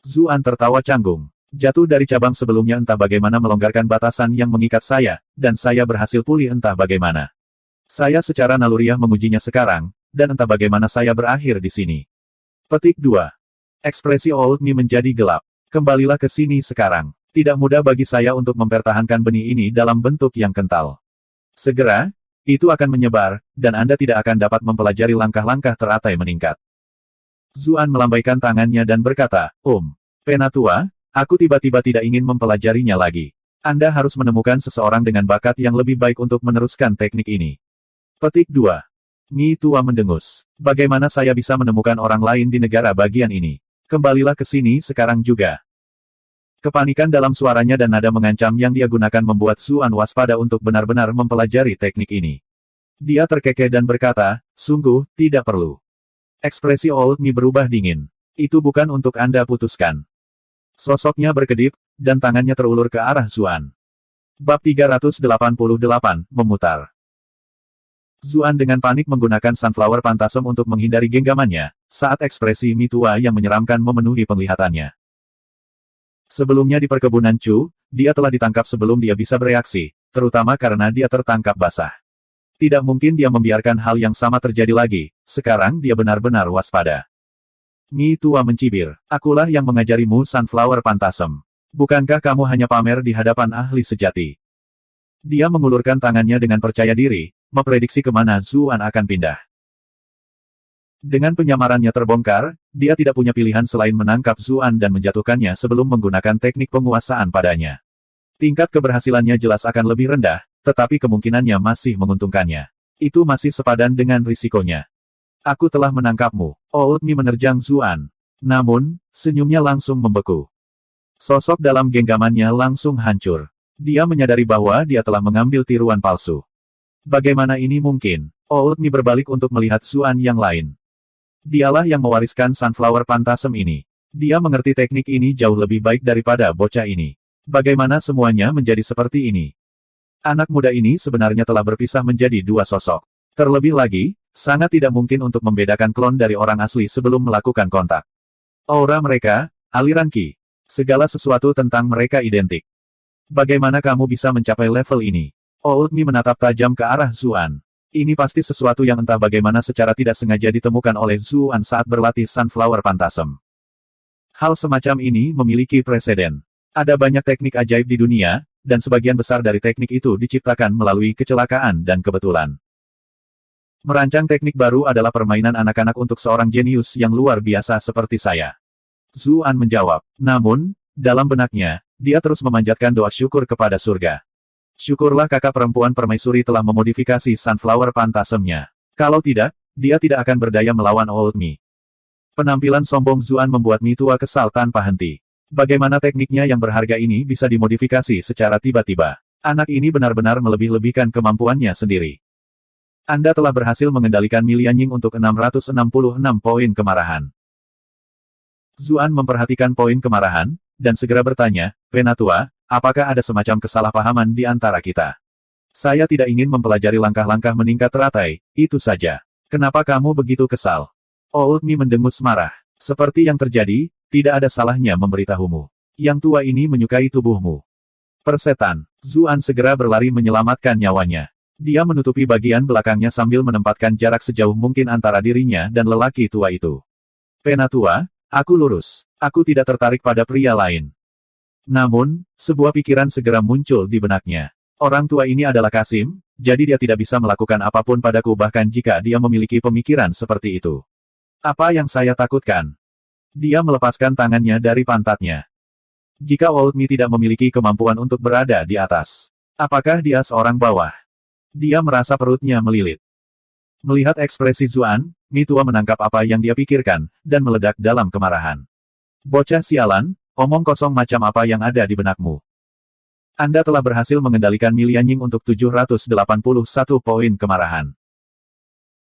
Zuan tertawa canggung. Jatuh dari cabang sebelumnya entah bagaimana melonggarkan batasan yang mengikat saya, dan saya berhasil pulih entah bagaimana. Saya secara naluriah mengujinya sekarang, dan entah bagaimana saya berakhir di sini. Petik 2. Ekspresi Old Mi menjadi gelap. Kembalilah ke sini sekarang. Tidak mudah bagi saya untuk mempertahankan benih ini dalam bentuk yang kental. Segera, itu akan menyebar, dan Anda tidak akan dapat mempelajari langkah-langkah teratai meningkat. Zuan melambaikan tangannya dan berkata, Penatua, aku tiba-tiba tidak ingin mempelajarinya lagi. Anda harus menemukan seseorang dengan bakat yang lebih baik untuk meneruskan teknik ini. Petik 2. Mi Tua mendengus. Bagaimana saya bisa menemukan orang lain di negara bagian ini? Kembalilah ke sini sekarang juga. Kepanikan dalam suaranya dan nada mengancam yang dia gunakan membuat Zuan waspada untuk benar-benar mempelajari teknik ini. Dia terkekeh dan berkata, sungguh, tidak perlu. Ekspresi Old Mi berubah dingin. Itu bukan untuk Anda putuskan. Sosoknya berkedip, dan tangannya terulur ke arah Zuan. Bab 388, memutar. Zuan dengan panik menggunakan Sunflower Phantasm untuk menghindari genggamannya, saat ekspresi Mitua yang menyeramkan memenuhi penglihatannya. Sebelumnya di perkebunan Chu, dia telah ditangkap sebelum dia bisa bereaksi, terutama karena dia tertangkap basah. Tidak mungkin dia membiarkan hal yang sama terjadi lagi, sekarang dia benar-benar waspada. Mitua mencibir, akulah yang mengajarimu Sunflower Phantasm. Bukankah kamu hanya pamer di hadapan ahli sejati? Dia mengulurkan tangannya dengan percaya diri, memprediksi kemana Zuan akan pindah. Dengan penyamarannya terbongkar, dia tidak punya pilihan selain menangkap Zuan dan menjatuhkannya sebelum menggunakan teknik penguasaan padanya. Tingkat keberhasilannya jelas akan lebih rendah, tetapi kemungkinannya masih menguntungkannya. Itu masih sepadan dengan risikonya. Aku telah menangkapmu. Old Mi menerjang Zuan. Namun, senyumnya langsung membeku. Sosok dalam genggamannya langsung hancur. Dia menyadari bahwa dia telah mengambil tiruan palsu. Bagaimana ini mungkin? Old Mi berbalik untuk melihat Zuan yang lain. Dialah yang mewariskan Sunflower Phantasm ini. Dia mengerti teknik ini jauh lebih baik daripada bocah ini. Bagaimana semuanya menjadi seperti ini? Anak muda ini sebenarnya telah berpisah menjadi dua sosok. Terlebih lagi, sangat tidak mungkin untuk membedakan klon dari orang asli sebelum melakukan kontak. Aura mereka, aliran Qi, segala sesuatu tentang mereka identik. Bagaimana kamu bisa mencapai level ini? Old Mi menatap tajam ke arah Zuan. Ini pasti sesuatu yang entah bagaimana secara tidak sengaja ditemukan oleh Zuan saat berlatih Sunflower Phantasm. Hal semacam ini memiliki preseden. Ada banyak teknik ajaib di dunia, dan sebagian besar dari teknik itu diciptakan melalui kecelakaan dan kebetulan. Merancang teknik baru adalah permainan anak-anak untuk seorang jenius yang luar biasa seperti saya. Zuan menjawab. Namun, dalam benaknya, dia terus memanjatkan doa syukur kepada surga. Syukurlah kakak perempuan permaisuri telah memodifikasi Sunflower Phantasm-nya. Kalau tidak, dia tidak akan berdaya melawan Old Mi. Penampilan sombong Zuan membuat Mitua kesal tanpa henti. Bagaimana tekniknya yang berharga ini bisa dimodifikasi secara tiba-tiba? Anak ini benar-benar melebih-lebihkan kemampuannya sendiri. Anda telah berhasil mengendalikan Milianying untuk 666 poin kemarahan. Zuan memperhatikan poin kemarahan, dan segera bertanya, Penatua, apakah ada semacam kesalahpahaman di antara kita? Saya tidak ingin mempelajari langkah-langkah meningkat teratai, itu saja. Kenapa kamu begitu kesal? Old Mi mendengus marah. Seperti yang terjadi, tidak ada salahnya memberitahumu. Yang tua ini menyukai tubuhmu. Persetan, Zuan segera berlari menyelamatkan nyawanya. Dia menutupi bagian belakangnya sambil menempatkan jarak sejauh mungkin antara dirinya dan lelaki tua itu. Penatua, aku lurus. Aku tidak tertarik pada pria lain. Namun, sebuah pikiran segera muncul di benaknya. Orang tua ini adalah Kasim, jadi dia tidak bisa melakukan apapun padaku bahkan jika dia memiliki pemikiran seperti itu. Apa yang saya takutkan? Dia melepaskan tangannya dari pantatnya. Jika Old Mi tidak memiliki kemampuan untuk berada di atas, apakah dia seorang bawah? Dia merasa perutnya melilit. Melihat ekspresi Zuan, Mitua menangkap apa yang dia pikirkan, dan meledak dalam kemarahan. Bocah sialan, omong kosong macam apa yang ada di benakmu? Anda telah berhasil mengendalikan Milianying untuk 781 poin kemarahan.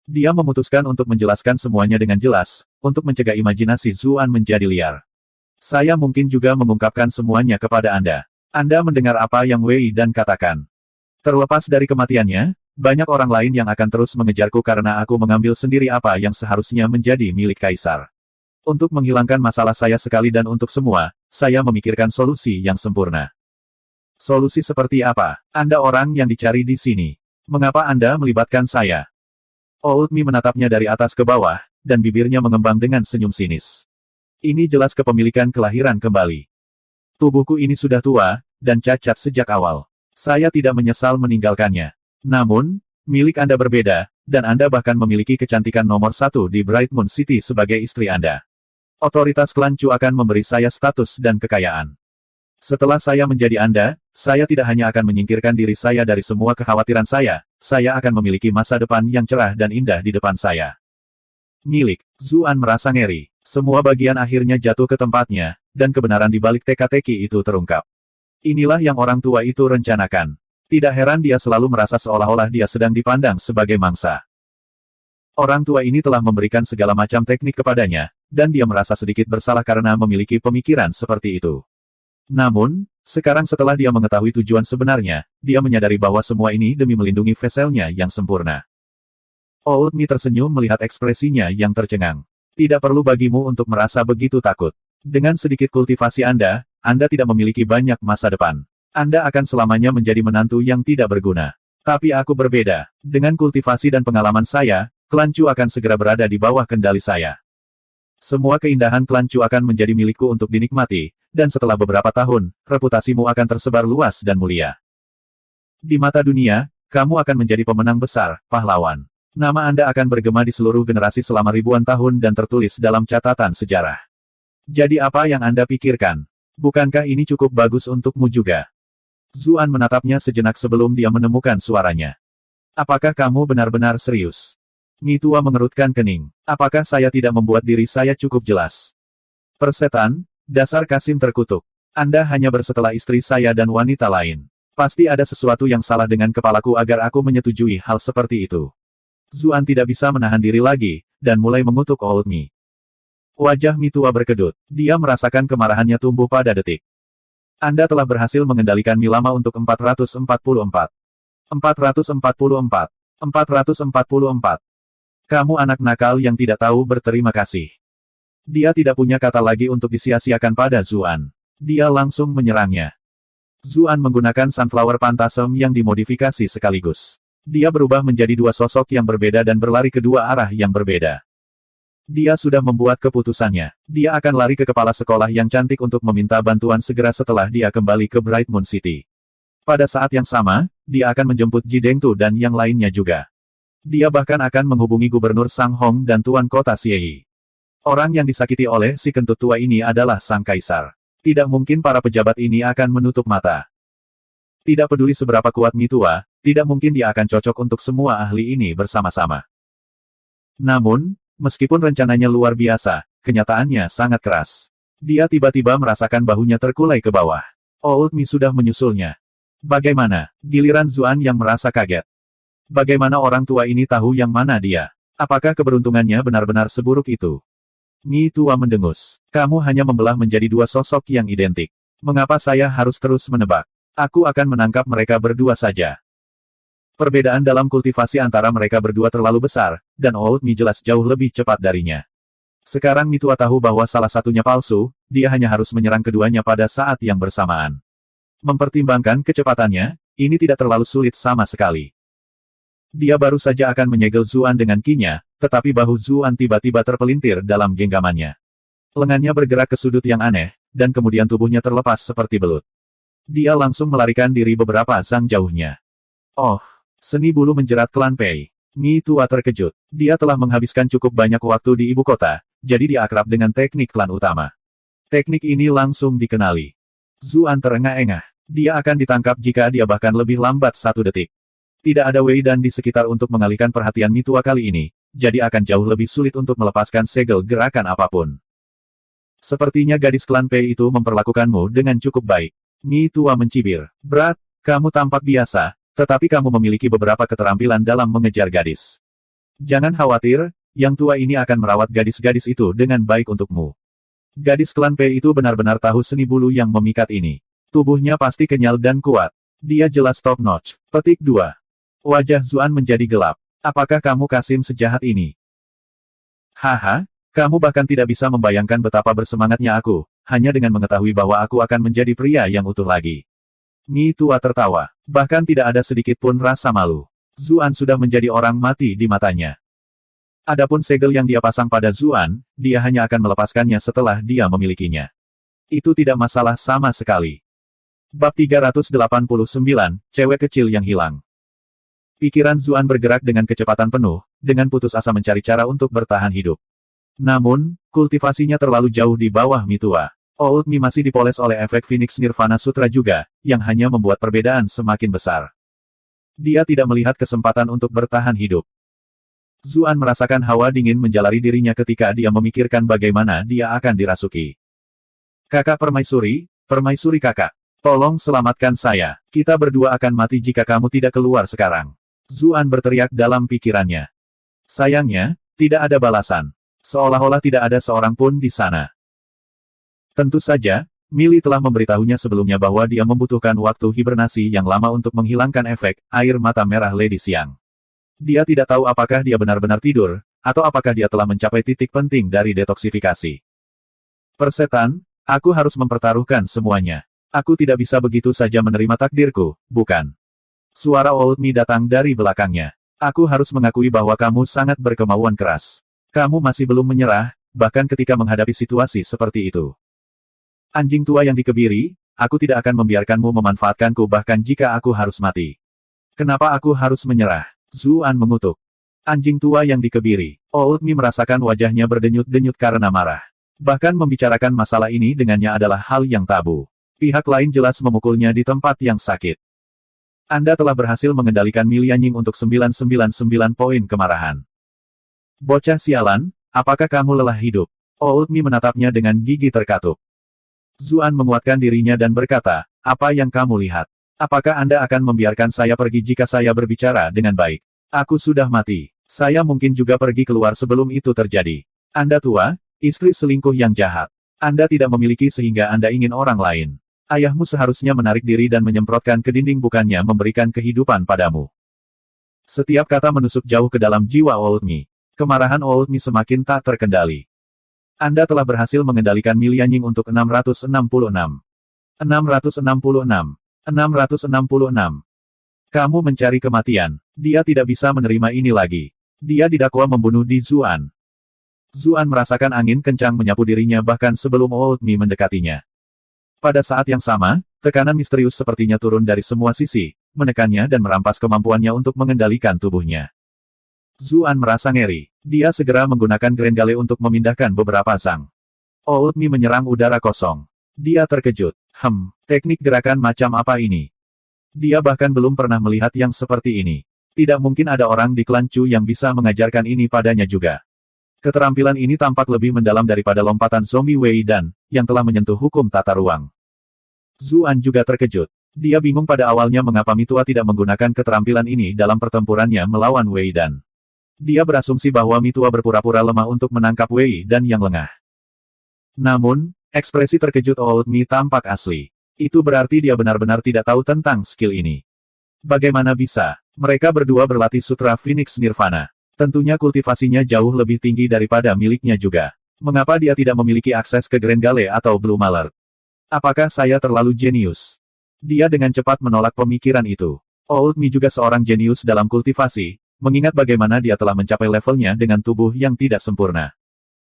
Dia memutuskan untuk menjelaskan semuanya dengan jelas, untuk mencegah imajinasi Zuan menjadi liar. Saya mungkin juga mengungkapkan semuanya kepada Anda. Anda mendengar apa yang Wei dan katakan. Terlepas dari kematiannya, banyak orang lain yang akan terus mengejarku karena aku mengambil sendiri apa yang seharusnya menjadi milik Kaisar. Untuk menghilangkan masalah saya sekali dan untuk semua, saya memikirkan solusi yang sempurna. Solusi seperti apa? Anda orang yang dicari di sini. Mengapa Anda melibatkan saya? Old Mi menatapnya dari atas ke bawah, dan bibirnya mengembang dengan senyum sinis. Ini jelas kepemilikan kelahiran kembali. Tubuhku ini sudah tua, dan cacat sejak awal. Saya tidak menyesal meninggalkannya. Namun, milik Anda berbeda, dan Anda bahkan memiliki kecantikan nomor 1 di Bright Moon City sebagai istri Anda. Otoritas klan Chu akan memberi saya status dan kekayaan. Setelah saya menjadi Anda, saya tidak hanya akan menyingkirkan diri saya dari semua kekhawatiran saya akan memiliki masa depan yang cerah dan indah di depan saya. Milik, Zuan merasa ngeri. Semua bagian akhirnya jatuh ke tempatnya, dan kebenaran di balik teka-teki itu terungkap. Inilah yang orang tua itu rencanakan. Tidak heran dia selalu merasa seolah-olah dia sedang dipandang sebagai mangsa. Orang tua ini telah memberikan segala macam teknik kepadanya, dan dia merasa sedikit bersalah karena memiliki pemikiran seperti itu. Namun, sekarang setelah dia mengetahui tujuan sebenarnya, dia menyadari bahwa semua ini demi melindungi veselnya yang sempurna. Old Mi tersenyum melihat ekspresinya yang tercengang. Tidak perlu bagimu untuk merasa begitu takut. Dengan sedikit kultivasi Anda tidak memiliki banyak masa depan. Anda akan selamanya menjadi menantu yang tidak berguna. Tapi aku berbeda. Dengan kultivasi dan pengalaman saya, klan Chu akan segera berada di bawah kendali saya. Semua keindahan klan Chu akan menjadi milikku untuk dinikmati, dan setelah beberapa tahun, reputasimu akan tersebar luas dan mulia. Di mata dunia, kamu akan menjadi pemenang besar, pahlawan. Nama Anda akan bergema di seluruh generasi selama ribuan tahun dan tertulis dalam catatan sejarah. Jadi apa yang Anda pikirkan? Bukankah ini cukup bagus untukmu juga? Zuan menatapnya sejenak sebelum dia menemukan suaranya. Apakah kamu benar-benar serius? Mi Tua mengerutkan kening. Apakah saya tidak membuat diri saya cukup jelas? Persetan, dasar Kasim terkutuk. Anda hanya bersetelah istri saya dan wanita lain. Pasti ada sesuatu yang salah dengan kepalaku agar aku menyetujui hal seperti itu. Zuan tidak bisa menahan diri lagi, dan mulai mengutuk Old Mi. Wajah Mi Tua berkedut. Dia merasakan kemarahannya tumbuh pada detik. Anda telah berhasil mengendalikan Mi lama untuk 444. 444. 444. Kamu anak nakal yang tidak tahu berterima kasih. Dia tidak punya kata lagi untuk disia-siakan pada Zuan. Dia langsung menyerangnya. Zuan menggunakan Sunflower Phantasm yang dimodifikasi sekaligus. Dia berubah menjadi dua sosok yang berbeda dan berlari ke dua arah yang berbeda. Dia sudah membuat keputusannya. Dia akan lari ke kepala sekolah yang cantik untuk meminta bantuan segera setelah dia kembali ke Bright Moon City. Pada saat yang sama, dia akan menjemput Ji Dengtu dan yang lainnya juga. Dia bahkan akan menghubungi Gubernur Sang Hong dan Tuan Kota Xieyi. Orang yang disakiti oleh si kentut tua ini adalah Sang Kaisar. Tidak mungkin para pejabat ini akan menutup mata. Tidak peduli seberapa kuat Mi Tua, tidak mungkin dia akan cocok untuk semua ahli ini bersama-sama. Namun, meskipun rencananya luar biasa, kenyataannya sangat keras. Dia tiba-tiba merasakan bahunya terkulai ke bawah. Old Mi sudah menyusulnya. Bagaimana? Giliran Zuan yang merasa kaget. Bagaimana orang tua ini tahu yang mana dia? Apakah keberuntungannya benar-benar seburuk itu? Mi Tua mendengus. Kamu hanya membelah menjadi dua sosok yang identik. Mengapa saya harus terus menebak? Aku akan menangkap mereka berdua saja. Perbedaan dalam kultivasi antara mereka berdua terlalu besar, dan Old Mi jelas jauh lebih cepat darinya. Sekarang Mi Tua tahu bahwa salah satunya palsu, dia hanya harus menyerang keduanya pada saat yang bersamaan. Mempertimbangkan kecepatannya, ini tidak terlalu sulit sama sekali. Dia baru saja akan menyegel Zuan dengan kinya, tetapi bahu Zuan tiba-tiba terpelintir dalam genggamannya. Lengannya bergerak ke sudut yang aneh, dan kemudian tubuhnya terlepas seperti belut. Dia langsung melarikan diri beberapa zang jauhnya. Oh, seni bulu menjerat klan Pei. Mi Tua terkejut. Dia telah menghabiskan cukup banyak waktu di ibu kota, jadi dia akrab dengan teknik klan utama. Teknik ini langsung dikenali. Zuan terengah-engah. Dia akan ditangkap jika dia bahkan lebih lambat 1 detik. Tidak ada Wei Dan di sekitar untuk mengalihkan perhatian Mi Tua kali ini, jadi akan jauh lebih sulit untuk melepaskan segel gerakan apapun. Sepertinya gadis klan Pei itu memperlakukanmu dengan cukup baik. Mi Tua mencibir. Berat, kamu tampak biasa, tetapi kamu memiliki beberapa keterampilan dalam mengejar gadis. Jangan khawatir, yang tua ini akan merawat gadis-gadis itu dengan baik untukmu. Gadis klan Pei itu benar-benar tahu seni bulu yang memikat ini. Tubuhnya pasti kenyal dan kuat. Dia jelas top notch. Petik 2. Wajah Zuan menjadi gelap. Apakah kamu Kasim sejahat ini? Haha, kamu bahkan tidak bisa membayangkan betapa bersemangatnya aku, hanya dengan mengetahui bahwa aku akan menjadi pria yang utuh lagi. Mi Tua tertawa. Bahkan tidak ada sedikit pun rasa malu. Zuan sudah menjadi orang mati di matanya. Adapun segel yang dia pasang pada Zuan, dia hanya akan melepaskannya setelah dia memilikinya. Itu tidak masalah sama sekali. Bab 389, Cewek Kecil yang Hilang. Pikiran Zuan bergerak dengan kecepatan penuh, dengan putus asa mencari cara untuk bertahan hidup. Namun, kultivasinya terlalu jauh di bawah Mi Tua. Old Mi masih dipoles oleh efek Phoenix Nirvana Sutra juga, yang hanya membuat perbedaan semakin besar. Dia tidak melihat kesempatan untuk bertahan hidup. Zuan merasakan hawa dingin menjalari dirinya ketika dia memikirkan bagaimana dia akan dirasuki. Kakak Permaisuri, Permaisuri kakak. Tolong selamatkan saya. Kita berdua akan mati jika kamu tidak keluar sekarang. Zuan berteriak dalam pikirannya. Sayangnya, tidak ada balasan. Seolah-olah tidak ada seorang pun di sana. Tentu saja, Millie telah memberitahunya sebelumnya bahwa dia membutuhkan waktu hibernasi yang lama untuk menghilangkan efek air mata merah Lady Siang. Dia tidak tahu apakah dia benar-benar tidur, atau apakah dia telah mencapai titik penting dari detoksifikasi. Persetan, aku harus mempertaruhkan semuanya. Aku tidak bisa begitu saja menerima takdirku, bukan? Suara Old Me datang dari belakangnya. Aku harus mengakui bahwa kamu sangat berkemauan keras. Kamu masih belum menyerah, bahkan ketika menghadapi situasi seperti itu. Anjing tua yang dikebiri, aku tidak akan membiarkanmu memanfaatkanku bahkan jika aku harus mati. Kenapa aku harus menyerah? Zuan mengutuk. Anjing tua yang dikebiri. Old Me merasakan wajahnya berdenyut-denyut karena marah. Bahkan membicarakan masalah ini dengannya adalah hal yang tabu. Pihak lain jelas memukulnya di tempat yang sakit. Anda telah berhasil mengendalikan Milianying untuk 999 poin kemarahan. Bocah sialan, apakah kamu lelah hidup? Old Me menatapnya dengan gigi terkatup. Zuan menguatkan dirinya dan berkata, apa yang kamu lihat? Apakah Anda akan membiarkan saya pergi jika saya berbicara dengan baik? Aku sudah mati. Saya mungkin juga pergi keluar sebelum itu terjadi. Anda tua, istri selingkuh yang jahat. Anda tidak memiliki sehingga Anda ingin orang lain. Ayahmu seharusnya menarik diri dan menyemprotkan ke dinding bukannya memberikan kehidupan padamu. Setiap kata menusuk jauh ke dalam jiwa Old Me. Kemarahan Old Me semakin tak terkendali. Anda telah berhasil mengendalikan Milianying untuk 666. 666. 666. Kamu mencari kematian. Dia tidak bisa menerima ini lagi. Dia didakwa membunuh Di Zuan. Zuan merasakan angin kencang menyapu dirinya bahkan sebelum Old Me mendekatinya. Pada saat yang sama, tekanan misterius sepertinya turun dari semua sisi, menekannya dan merampas kemampuannya untuk mengendalikan tubuhnya. Zuan merasa ngeri. Dia segera menggunakan Grengale untuk memindahkan beberapa zang. Old Me menyerang udara kosong. Dia terkejut. Teknik gerakan macam apa ini? Dia bahkan belum pernah melihat yang seperti ini. Tidak mungkin ada orang di klan Chu yang bisa mengajarkan ini padanya juga. Keterampilan ini tampak lebih mendalam daripada lompatan zombie Wei Dan, yang telah menyentuh hukum tata ruang. Zuan juga terkejut. Dia bingung pada awalnya mengapa Mitua tidak menggunakan keterampilan ini dalam pertempurannya melawan Wei Dan. Dia berasumsi bahwa Mitua berpura-pura lemah untuk menangkap Wei Dan yang lengah. Namun, ekspresi terkejut Old Me tampak asli. Itu berarti dia benar-benar tidak tahu tentang skill ini. Bagaimana bisa? Mereka berdua berlatih Sutra Phoenix Nirvana. Tentunya kultivasinya jauh lebih tinggi daripada miliknya juga. Mengapa dia tidak memiliki akses ke Grengale atau Blue Mallet? Apakah saya terlalu jenius? Dia dengan cepat menolak pemikiran itu. Old Me juga seorang jenius dalam kultivasi, mengingat bagaimana dia telah mencapai levelnya dengan tubuh yang tidak sempurna.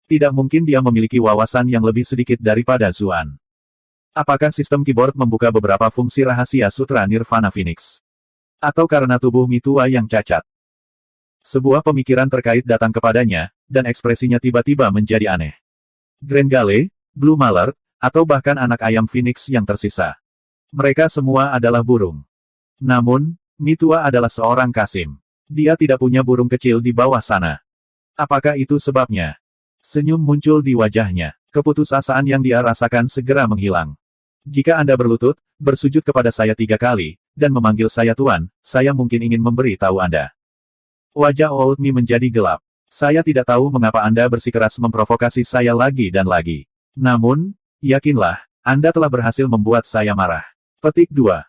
Tidak mungkin dia memiliki wawasan yang lebih sedikit daripada Zuan. Apakah sistem keyboard membuka beberapa fungsi rahasia Sutra Nirvana Phoenix? Atau karena tubuh Mitua yang cacat? Sebuah pemikiran terkait datang kepadanya, dan ekspresinya tiba-tiba menjadi aneh. Grengale, Blue Mallet, atau bahkan anak ayam Phoenix yang tersisa. Mereka semua adalah burung. Namun, Mitua adalah seorang Kasim. Dia tidak punya burung kecil di bawah sana. Apakah itu sebabnya? Senyum muncul di wajahnya. Keputusasaan yang dia rasakan segera menghilang. Jika Anda berlutut, bersujud kepada saya 3 kali, dan memanggil saya Tuan, saya mungkin ingin memberi tahu Anda. Wajah Old Me menjadi gelap. Saya tidak tahu mengapa Anda bersikeras memprovokasi saya lagi dan lagi. Namun, yakinlah, Anda telah berhasil membuat saya marah. Petik 2.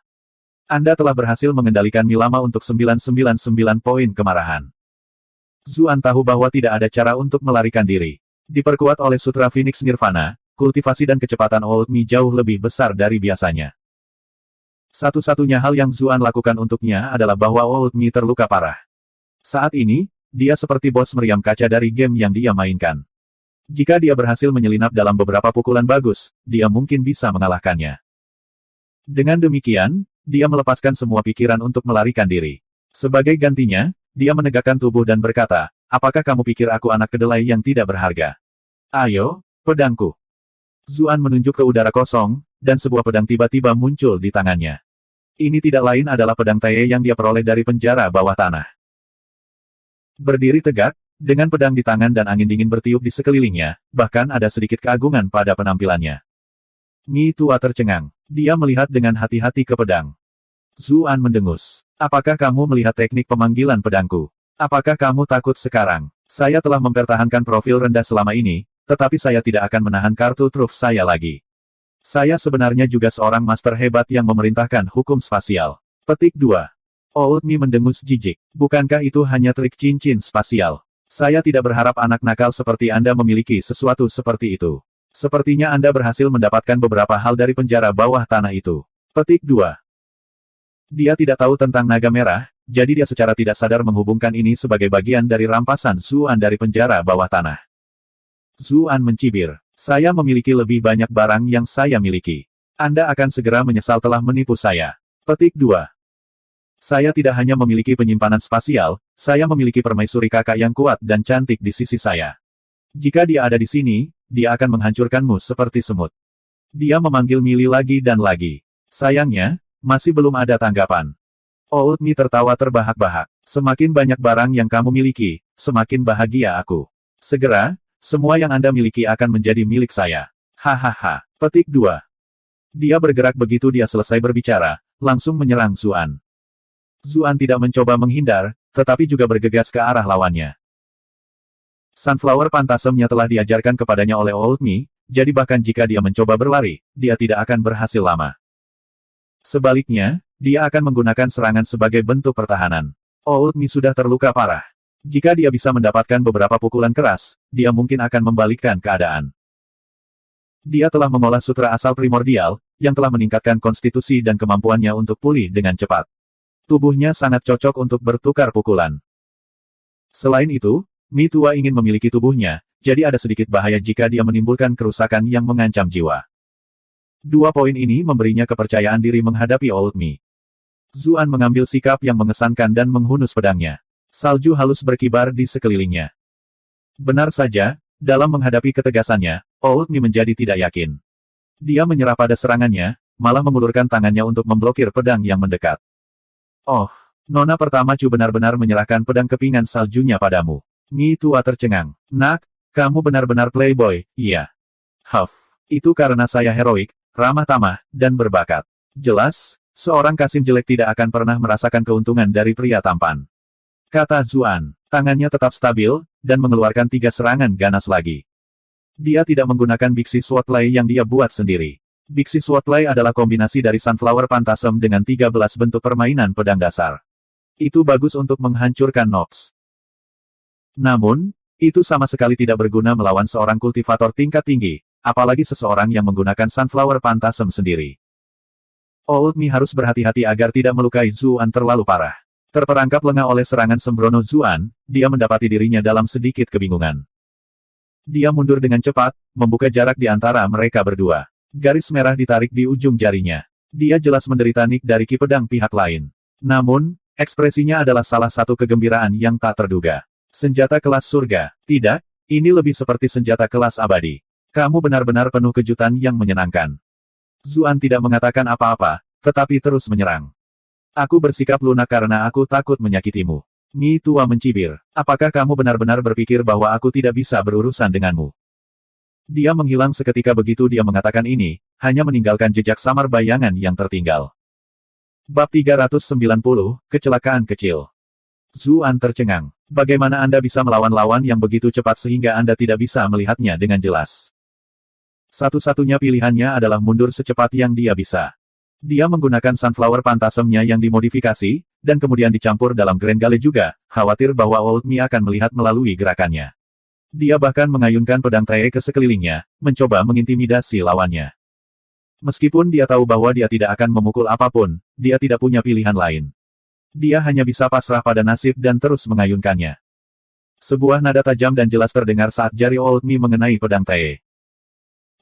Anda telah berhasil mengendalikan Milama untuk 999 poin kemarahan. Zuan tahu bahwa tidak ada cara untuk melarikan diri. Diperkuat oleh Sutra Phoenix Nirvana, kultivasi dan kecepatan Old Me jauh lebih besar dari biasanya. Satu-satunya hal yang Zuan lakukan untuknya adalah bahwa Old Me terluka parah. Saat ini, dia seperti bos meriam kaca dari game yang dia mainkan. Jika dia berhasil menyelinap dalam beberapa pukulan bagus, dia mungkin bisa mengalahkannya. Dengan demikian, dia melepaskan semua pikiran untuk melarikan diri. Sebagai gantinya, dia menegakkan tubuh dan berkata, apakah kamu pikir aku anak kedelai yang tidak berharga? Ayo, pedangku. Zuan menunjuk ke udara kosong, dan sebuah pedang tiba-tiba muncul di tangannya. Ini tidak lain adalah pedang Tae yang dia peroleh dari penjara bawah tanah. Berdiri tegak, dengan pedang di tangan dan angin dingin bertiup di sekelilingnya, bahkan ada sedikit keagungan pada penampilannya. Mitua tercengang. Dia melihat dengan hati-hati ke pedang. Zuan mendengus. Apakah kamu melihat teknik pemanggilan pedangku? Apakah kamu takut sekarang? Saya telah mempertahankan profil rendah selama ini, tetapi saya tidak akan menahan kartu truf saya lagi. Saya sebenarnya juga seorang master hebat yang memerintahkan hukum spasial. Petik 2. Old Me mendengus jijik. Bukankah itu hanya trik cincin spasial? Saya tidak berharap anak nakal seperti Anda memiliki sesuatu seperti itu. Sepertinya Anda berhasil mendapatkan beberapa hal dari penjara bawah tanah itu. Petik 2. Dia tidak tahu tentang naga merah, jadi dia secara tidak sadar menghubungkan ini sebagai bagian dari rampasan Zuan dari penjara bawah tanah. Zuan mencibir. Saya memiliki lebih banyak barang yang saya miliki. Anda akan segera menyesal telah menipu saya. Petik 2. Saya tidak hanya memiliki penyimpanan spasial, saya memiliki permaisuri kakak yang kuat dan cantik di sisi saya. Jika dia ada di sini, dia akan menghancurkanmu seperti semut. Dia memanggil Milly lagi dan lagi. Sayangnya, masih belum ada tanggapan. Old Me tertawa terbahak-bahak. Semakin banyak barang yang kamu miliki, semakin bahagia aku. Segera, semua yang Anda miliki akan menjadi milik saya. Hahaha. Petik 2. Dia bergerak begitu dia selesai berbicara, langsung menyerang Zuan. Zuan tidak mencoba menghindar, tetapi juga bergegas ke arah lawannya. Sunflower Phantasm-nya telah diajarkan kepadanya oleh Old Me, jadi bahkan jika dia mencoba berlari, dia tidak akan berhasil lama. Sebaliknya, dia akan menggunakan serangan sebagai bentuk pertahanan. Old Me sudah terluka parah. Jika dia bisa mendapatkan beberapa pukulan keras, dia mungkin akan membalikkan keadaan. Dia telah mengolah sutra asal primordial, yang telah meningkatkan konstitusi dan kemampuannya untuk pulih dengan cepat. Tubuhnya sangat cocok untuk bertukar pukulan. Selain itu, Mi tua ingin memiliki tubuhnya, jadi ada sedikit bahaya jika dia menimbulkan kerusakan yang mengancam jiwa. Dua poin ini memberinya kepercayaan diri menghadapi Old Me. Zuan mengambil sikap yang mengesankan dan menghunus pedangnya. Salju halus berkibar di sekelilingnya. Benar saja, dalam menghadapi ketegasannya, Old Me menjadi tidak yakin. Dia menyerah pada serangannya, malah mengulurkan tangannya untuk memblokir pedang yang mendekat. Oh, nona pertama Chu benar-benar menyerahkan pedang kepingan saljunya padamu. Mi tua tercengang. Nak, kamu benar-benar playboy, iya. Huff, itu karena saya heroik, ramah tamah, dan berbakat. Jelas, seorang Kasim jelek tidak akan pernah merasakan keuntungan dari pria tampan. Kata Zuan, tangannya tetap stabil, dan mengeluarkan 3 serangan ganas lagi. Dia tidak menggunakan Bixi Swatley yang dia buat sendiri. Bixi Swatley adalah kombinasi dari Sunflower Phantasm dengan 13 bentuk permainan pedang dasar. Itu bagus untuk menghancurkan Nox. Namun, itu sama sekali tidak berguna melawan seorang kultivator tingkat tinggi, apalagi seseorang yang menggunakan Sunflower Phantasm sendiri. Old Me harus berhati-hati agar tidak melukai Zuan terlalu parah. Terperangkap lengah oleh serangan sembrono Zuan, dia mendapati dirinya dalam sedikit kebingungan. Dia mundur dengan cepat, membuka jarak di antara mereka berdua. Garis merah ditarik di ujung jarinya. Dia jelas menderita nik dari ki pedang pihak lain. Namun, ekspresinya adalah salah satu kegembiraan yang tak terduga. Senjata kelas surga. Tidak, ini lebih seperti senjata kelas abadi. Kamu benar-benar penuh kejutan yang menyenangkan. Zuan tidak mengatakan apa-apa, tetapi terus menyerang. Aku bersikap lunak karena aku takut menyakitimu. Mi tua mencibir. Apakah kamu benar-benar berpikir bahwa aku tidak bisa berurusan denganmu? Dia menghilang seketika begitu dia mengatakan ini, hanya meninggalkan jejak samar bayangan yang tertinggal. Bab 390, Kecelakaan Kecil. Zuan tercengang. Bagaimana Anda bisa melawan lawan yang begitu cepat sehingga Anda tidak bisa melihatnya dengan jelas? Satu-satunya pilihannya adalah mundur secepat yang dia bisa. Dia menggunakan Sunflower Phantasm-nya yang dimodifikasi, dan kemudian dicampur dalam Grand Gale juga, khawatir bahwa Old Me akan melihat melalui gerakannya. Dia bahkan mengayunkan pedang Tae ke sekelilingnya, mencoba mengintimidasi lawannya. Meskipun dia tahu bahwa dia tidak akan memukul apapun, dia tidak punya pilihan lain. Dia hanya bisa pasrah pada nasib dan terus mengayunkannya. Sebuah nada tajam dan jelas terdengar saat jari Old Me mengenai pedang Tae.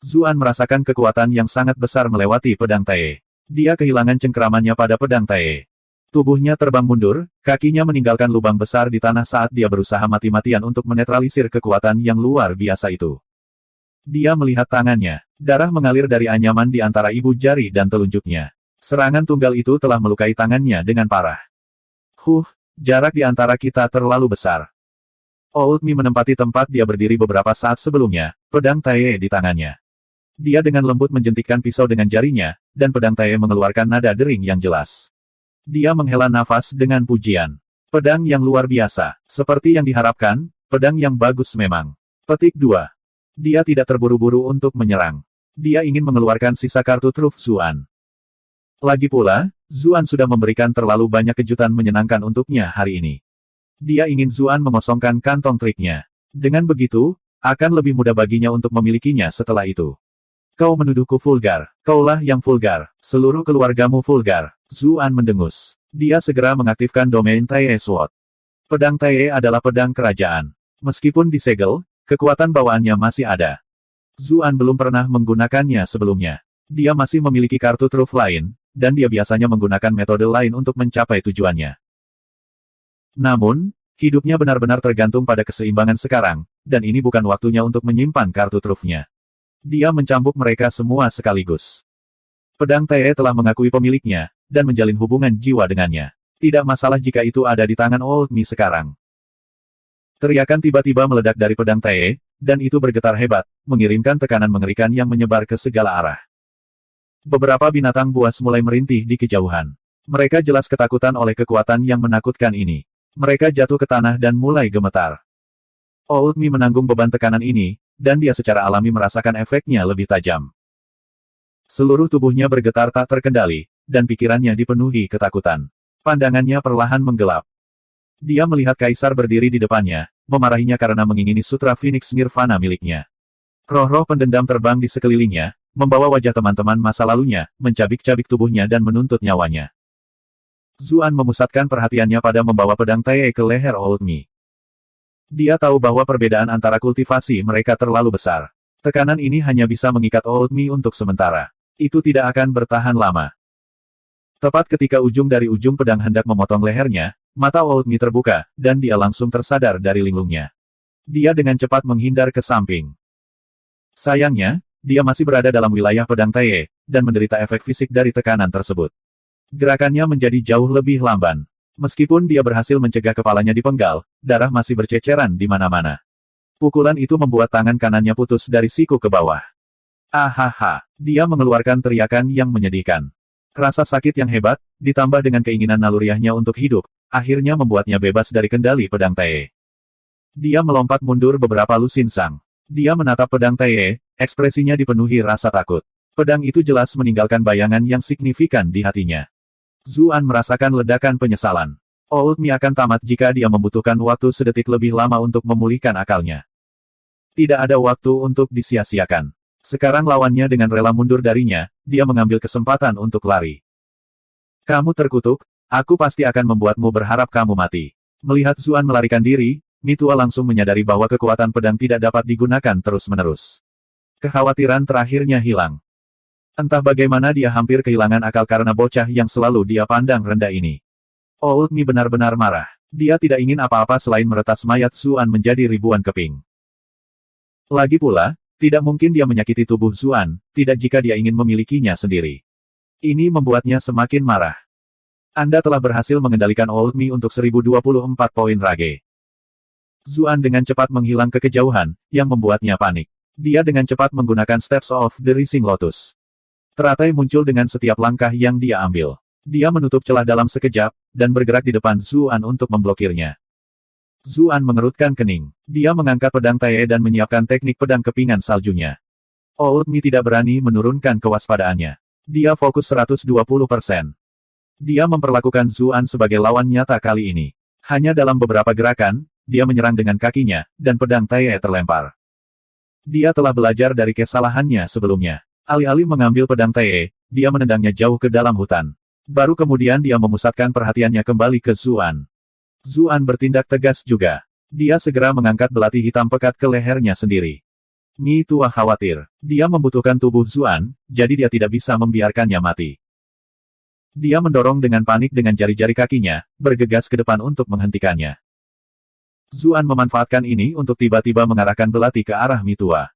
Zuan merasakan kekuatan yang sangat besar melewati pedang Tae. Dia kehilangan cengkeramannya pada pedang Tae. Tubuhnya terbang mundur, kakinya meninggalkan lubang besar di tanah saat dia berusaha mati-matian untuk menetralisir kekuatan yang luar biasa itu. Dia melihat tangannya. Darah mengalir dari anyaman di antara ibu jari dan telunjuknya. Serangan tunggal itu telah melukai tangannya dengan parah. Jarak di antara kita terlalu besar. Old Me menempati tempat dia berdiri beberapa saat sebelumnya, pedang Tae di tangannya. Dia dengan lembut menjentikkan pisau dengan jarinya, dan pedang Tae mengeluarkan nada dering yang jelas. Dia menghela nafas dengan pujian. Pedang yang luar biasa. Seperti yang diharapkan, pedang yang bagus memang. Petik 2. Dia tidak terburu-buru untuk menyerang. Dia ingin mengeluarkan sisa kartu truf Zuan. Lagi pula, Zuan sudah memberikan terlalu banyak kejutan menyenangkan untuknya hari ini. Dia ingin Zuan mengosongkan kantong triknya. Dengan begitu, akan lebih mudah baginya untuk memilikinya setelah itu. Kau menuduhku vulgar. Kaulah yang vulgar. Seluruh keluargamu vulgar. Zuan mendengus. Dia segera mengaktifkan domain Taie Sword. Pedang Taie adalah pedang kerajaan. Meskipun disegel, kekuatan bawaannya masih ada. Zuan belum pernah menggunakannya sebelumnya. Dia masih memiliki kartu truf lain, dan dia biasanya menggunakan metode lain untuk mencapai tujuannya. Namun, hidupnya benar-benar tergantung pada keseimbangan sekarang, dan ini bukan waktunya untuk menyimpan kartu trufnya. Dia mencambuk mereka semua sekaligus. Pedang Taie telah mengakui pemiliknya, dan menjalin hubungan jiwa dengannya. Tidak masalah jika itu ada di tangan Old Mi sekarang. Teriakan tiba-tiba meledak dari pedang Taie, dan itu bergetar hebat, mengirimkan tekanan mengerikan yang menyebar ke segala arah. Beberapa binatang buas mulai merintih di kejauhan. Mereka jelas ketakutan oleh kekuatan yang menakutkan ini. Mereka jatuh ke tanah dan mulai gemetar. Old Mi menanggung beban tekanan ini, dan dia secara alami merasakan efeknya lebih tajam. Seluruh tubuhnya bergetar tak terkendali, dan pikirannya dipenuhi ketakutan. Pandangannya perlahan menggelap. Dia melihat Kaisar berdiri di depannya, memarahinya karena mengingini Sutra Phoenix Nirvana miliknya. Roh-roh pendendam terbang di sekelilingnya, membawa wajah teman-teman masa lalunya, mencabik-cabik tubuhnya dan menuntut nyawanya. Zuan memusatkan perhatiannya pada membawa pedang Taie ke leher Old Mi. Dia tahu bahwa perbedaan antara kultivasi mereka terlalu besar. Tekanan ini hanya bisa mengikat Old Mi untuk sementara. Itu tidak akan bertahan lama. Tepat ketika ujung dari ujung pedang hendak memotong lehernya, mata Old Mi terbuka, dan dia langsung tersadar dari linglungnya. Dia dengan cepat menghindar ke samping. Sayangnya, dia masih berada dalam wilayah pedang Taie, dan menderita efek fisik dari tekanan tersebut. Gerakannya menjadi jauh lebih lamban. Meskipun dia berhasil mencegah kepalanya dipenggal, darah masih berceceran di mana-mana. Pukulan itu membuat tangan kanannya putus dari siku ke bawah. Ahaha, dia mengeluarkan teriakan yang menyedihkan. Rasa sakit yang hebat, ditambah dengan keinginan naluriahnya untuk hidup, akhirnya membuatnya bebas dari kendali pedang Taie. Dia melompat mundur beberapa lusin sang. Dia menatap pedang Taie, ekspresinya dipenuhi rasa takut. Pedang itu jelas meninggalkan bayangan yang signifikan di hatinya. Zuan merasakan ledakan penyesalan. Old Mi akan tamat jika dia membutuhkan waktu sedetik lebih lama untuk memulihkan akalnya. Tidak ada waktu untuk disia-siakan. Sekarang lawannya dengan rela mundur darinya, dia mengambil kesempatan untuk lari. Kamu terkutuk, aku pasti akan membuatmu berharap kamu mati. Melihat Zuan melarikan diri, Mi Tua langsung menyadari bahwa kekuatan pedang tidak dapat digunakan terus-menerus. Kekhawatiran terakhirnya hilang. Entah bagaimana dia hampir kehilangan akal karena bocah yang selalu dia pandang rendah ini. Old Mi benar-benar marah. Dia tidak ingin apa-apa selain meretas mayat Zuan menjadi ribuan keping. Lagi pula, tidak mungkin dia menyakiti tubuh Zuan, tidak jika dia ingin memilikinya sendiri. Ini membuatnya semakin marah. Anda telah berhasil mengendalikan Old Mi untuk 1024 poin rage. Zuan dengan cepat menghilang ke kejauhan, yang membuatnya panik. Dia dengan cepat menggunakan Steps of the Rising Lotus. Teratai muncul dengan setiap langkah yang dia ambil. Dia menutup celah dalam sekejap, dan bergerak di depan Zuan untuk memblokirnya. Zuan mengerutkan kening. Dia mengangkat pedang Taie dan menyiapkan teknik pedang kepingan saljunya. Old Mi tidak berani menurunkan kewaspadaannya. Dia fokus 120%. Dia memperlakukan Zuan sebagai lawan nyata kali ini. Hanya dalam beberapa gerakan, dia menyerang dengan kakinya, dan pedang Taie terlempar. Dia telah belajar dari kesalahannya sebelumnya. Alih-alih mengambil pedang Taie, dia menendangnya jauh ke dalam hutan. Baru kemudian dia memusatkan perhatiannya kembali ke Zuan. Zuan bertindak tegas juga. Dia segera mengangkat belati hitam pekat ke lehernya sendiri. Mi Tua khawatir. Dia membutuhkan tubuh Zuan, jadi dia tidak bisa membiarkannya mati. Dia mendorong dengan panik dengan jari-jari kakinya, bergegas ke depan untuk menghentikannya. Zuan memanfaatkan ini untuk tiba-tiba mengarahkan belati ke arah Mi Tua.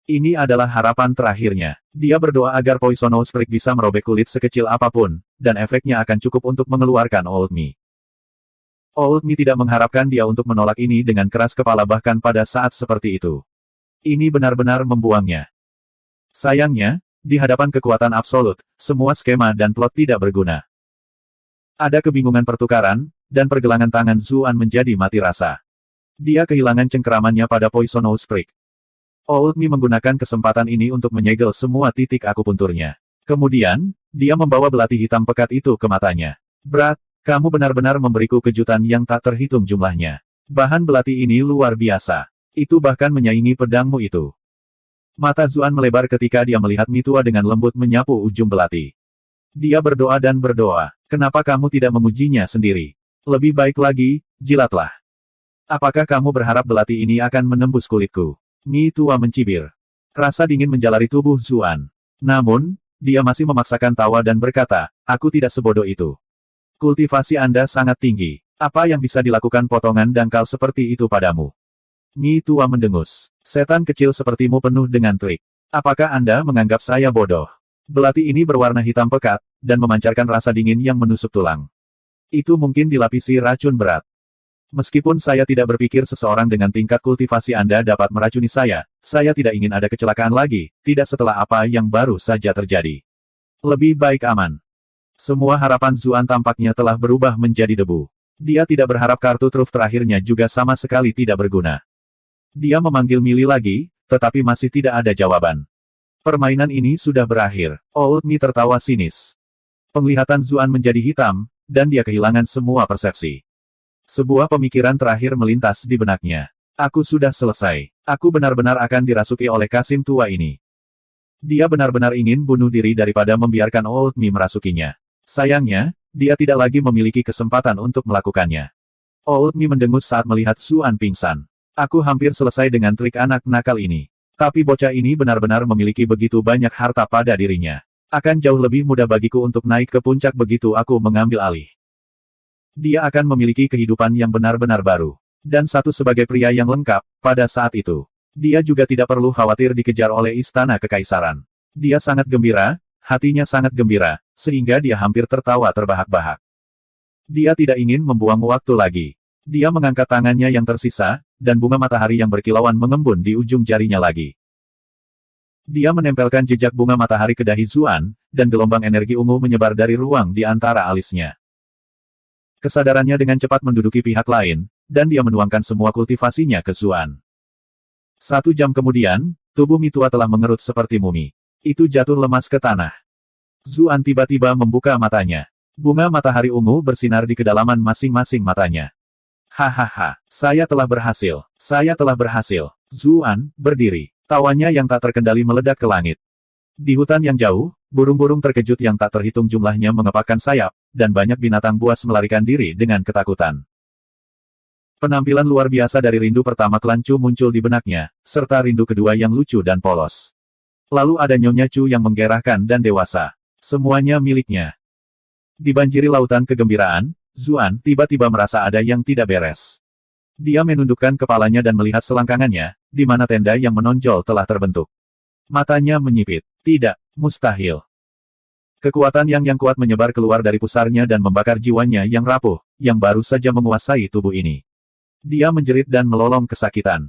Ini adalah harapan terakhirnya. Dia berdoa agar Poisonous Prick bisa merobek kulit sekecil apapun, dan efeknya akan cukup untuk mengeluarkan Old Mi. Old Mi tidak mengharapkan dia untuk menolak ini dengan keras kepala bahkan pada saat seperti itu. Ini benar-benar membuangnya. Sayangnya, di hadapan kekuatan absolut, semua skema dan plot tidak berguna. Ada kebingungan pertukaran, dan pergelangan tangan Zuan menjadi mati rasa. Dia kehilangan cengkeramannya pada Poisonous Prick. Old Mi menggunakan kesempatan ini untuk menyegel semua titik akupunturnya. Kemudian, dia membawa belati hitam pekat itu ke matanya. Berat, kamu benar-benar memberiku kejutan yang tak terhitung jumlahnya. Bahan belati ini luar biasa. Itu bahkan menyaingi pedangmu itu. Mata Zuan melebar ketika dia melihat Mitua dengan lembut menyapu ujung belati. Dia berdoa dan berdoa. Kenapa kamu tidak mengujinya sendiri? Lebih baik lagi, jilatlah. Apakah kamu berharap belati ini akan menembus kulitku? Mitua mencibir. Rasa dingin menjalari tubuh Zuan. Namun, dia masih memaksakan tawa dan berkata, aku tidak sebodoh itu. Kultivasi Anda sangat tinggi. Apa yang bisa dilakukan potongan dangkal seperti itu padamu? Mitua mendengus. Setan kecil sepertimu penuh dengan trik. Apakah Anda menganggap saya bodoh? Belati ini berwarna hitam pekat, dan memancarkan rasa dingin yang menusuk tulang. Itu mungkin dilapisi racun berat. Meskipun saya tidak berpikir seseorang dengan tingkat kultivasi Anda dapat meracuni saya tidak ingin ada kecelakaan lagi, tidak setelah apa yang baru saja terjadi. Lebih baik aman. Semua harapan Zuan tampaknya telah berubah menjadi debu. Dia tidak berharap kartu truf terakhirnya juga sama sekali tidak berguna. Dia memanggil Mili lagi, tetapi masih tidak ada jawaban. Permainan ini sudah berakhir. Old Mi tertawa sinis. Penglihatan Zuan menjadi hitam, dan dia kehilangan semua persepsi. Sebuah pemikiran terakhir melintas di benaknya. Aku sudah selesai. Aku benar-benar akan dirasuki oleh Kasim tua ini. Dia benar-benar ingin bunuh diri daripada membiarkan Old Mi merasukinya. Sayangnya, dia tidak lagi memiliki kesempatan untuk melakukannya. Old Mi mendengus saat melihat Zuan pingsan. Aku hampir selesai dengan trik anak nakal ini. Tapi bocah ini benar-benar memiliki begitu banyak harta pada dirinya. Akan jauh lebih mudah bagiku untuk naik ke puncak begitu aku mengambil alih. Dia akan memiliki kehidupan yang benar-benar baru. Dan satu sebagai pria yang lengkap, pada saat itu. Dia juga tidak perlu khawatir dikejar oleh istana kekaisaran. Dia sangat gembira, hatinya sangat gembira, sehingga dia hampir tertawa terbahak-bahak. Dia tidak ingin membuang waktu lagi. Dia mengangkat tangannya yang tersisa, dan bunga matahari yang berkilauan mengembun di ujung jarinya lagi. Dia menempelkan jejak bunga matahari ke dahi Zuan, dan gelombang energi ungu menyebar dari ruang di antara alisnya. Kesadarannya dengan cepat menduduki pihak lain, dan dia menuangkan semua kultivasinya ke Zuan. 1 jam kemudian, tubuh Mitua telah mengerut seperti mumi. Itu jatuh lemas ke tanah. Zuan tiba-tiba membuka matanya. Bunga matahari ungu bersinar di kedalaman masing-masing matanya. Hahaha, saya telah berhasil. Saya telah berhasil. Zuan berdiri. Tawanya yang tak terkendali meledak ke langit. Di hutan yang jauh, burung-burung terkejut yang tak terhitung jumlahnya mengepakkan sayap, dan banyak binatang buas melarikan diri dengan ketakutan. Penampilan luar biasa dari rindu pertama klan Chu muncul di benaknya, serta rindu kedua yang lucu dan polos. Lalu ada Nyonya Chu yang menggerahkan dan dewasa. Semuanya miliknya. Dibanjiri lautan kegembiraan, Zuan tiba-tiba merasa ada yang tidak beres. Dia menundukkan kepalanya dan melihat selangkangannya, di mana tenda yang menonjol telah terbentuk. Matanya menyipit. Tidak, mustahil. Kekuatan yang kuat menyebar keluar dari pusarnya dan membakar jiwanya yang rapuh, yang baru saja menguasai tubuh ini. Dia menjerit dan melolong kesakitan.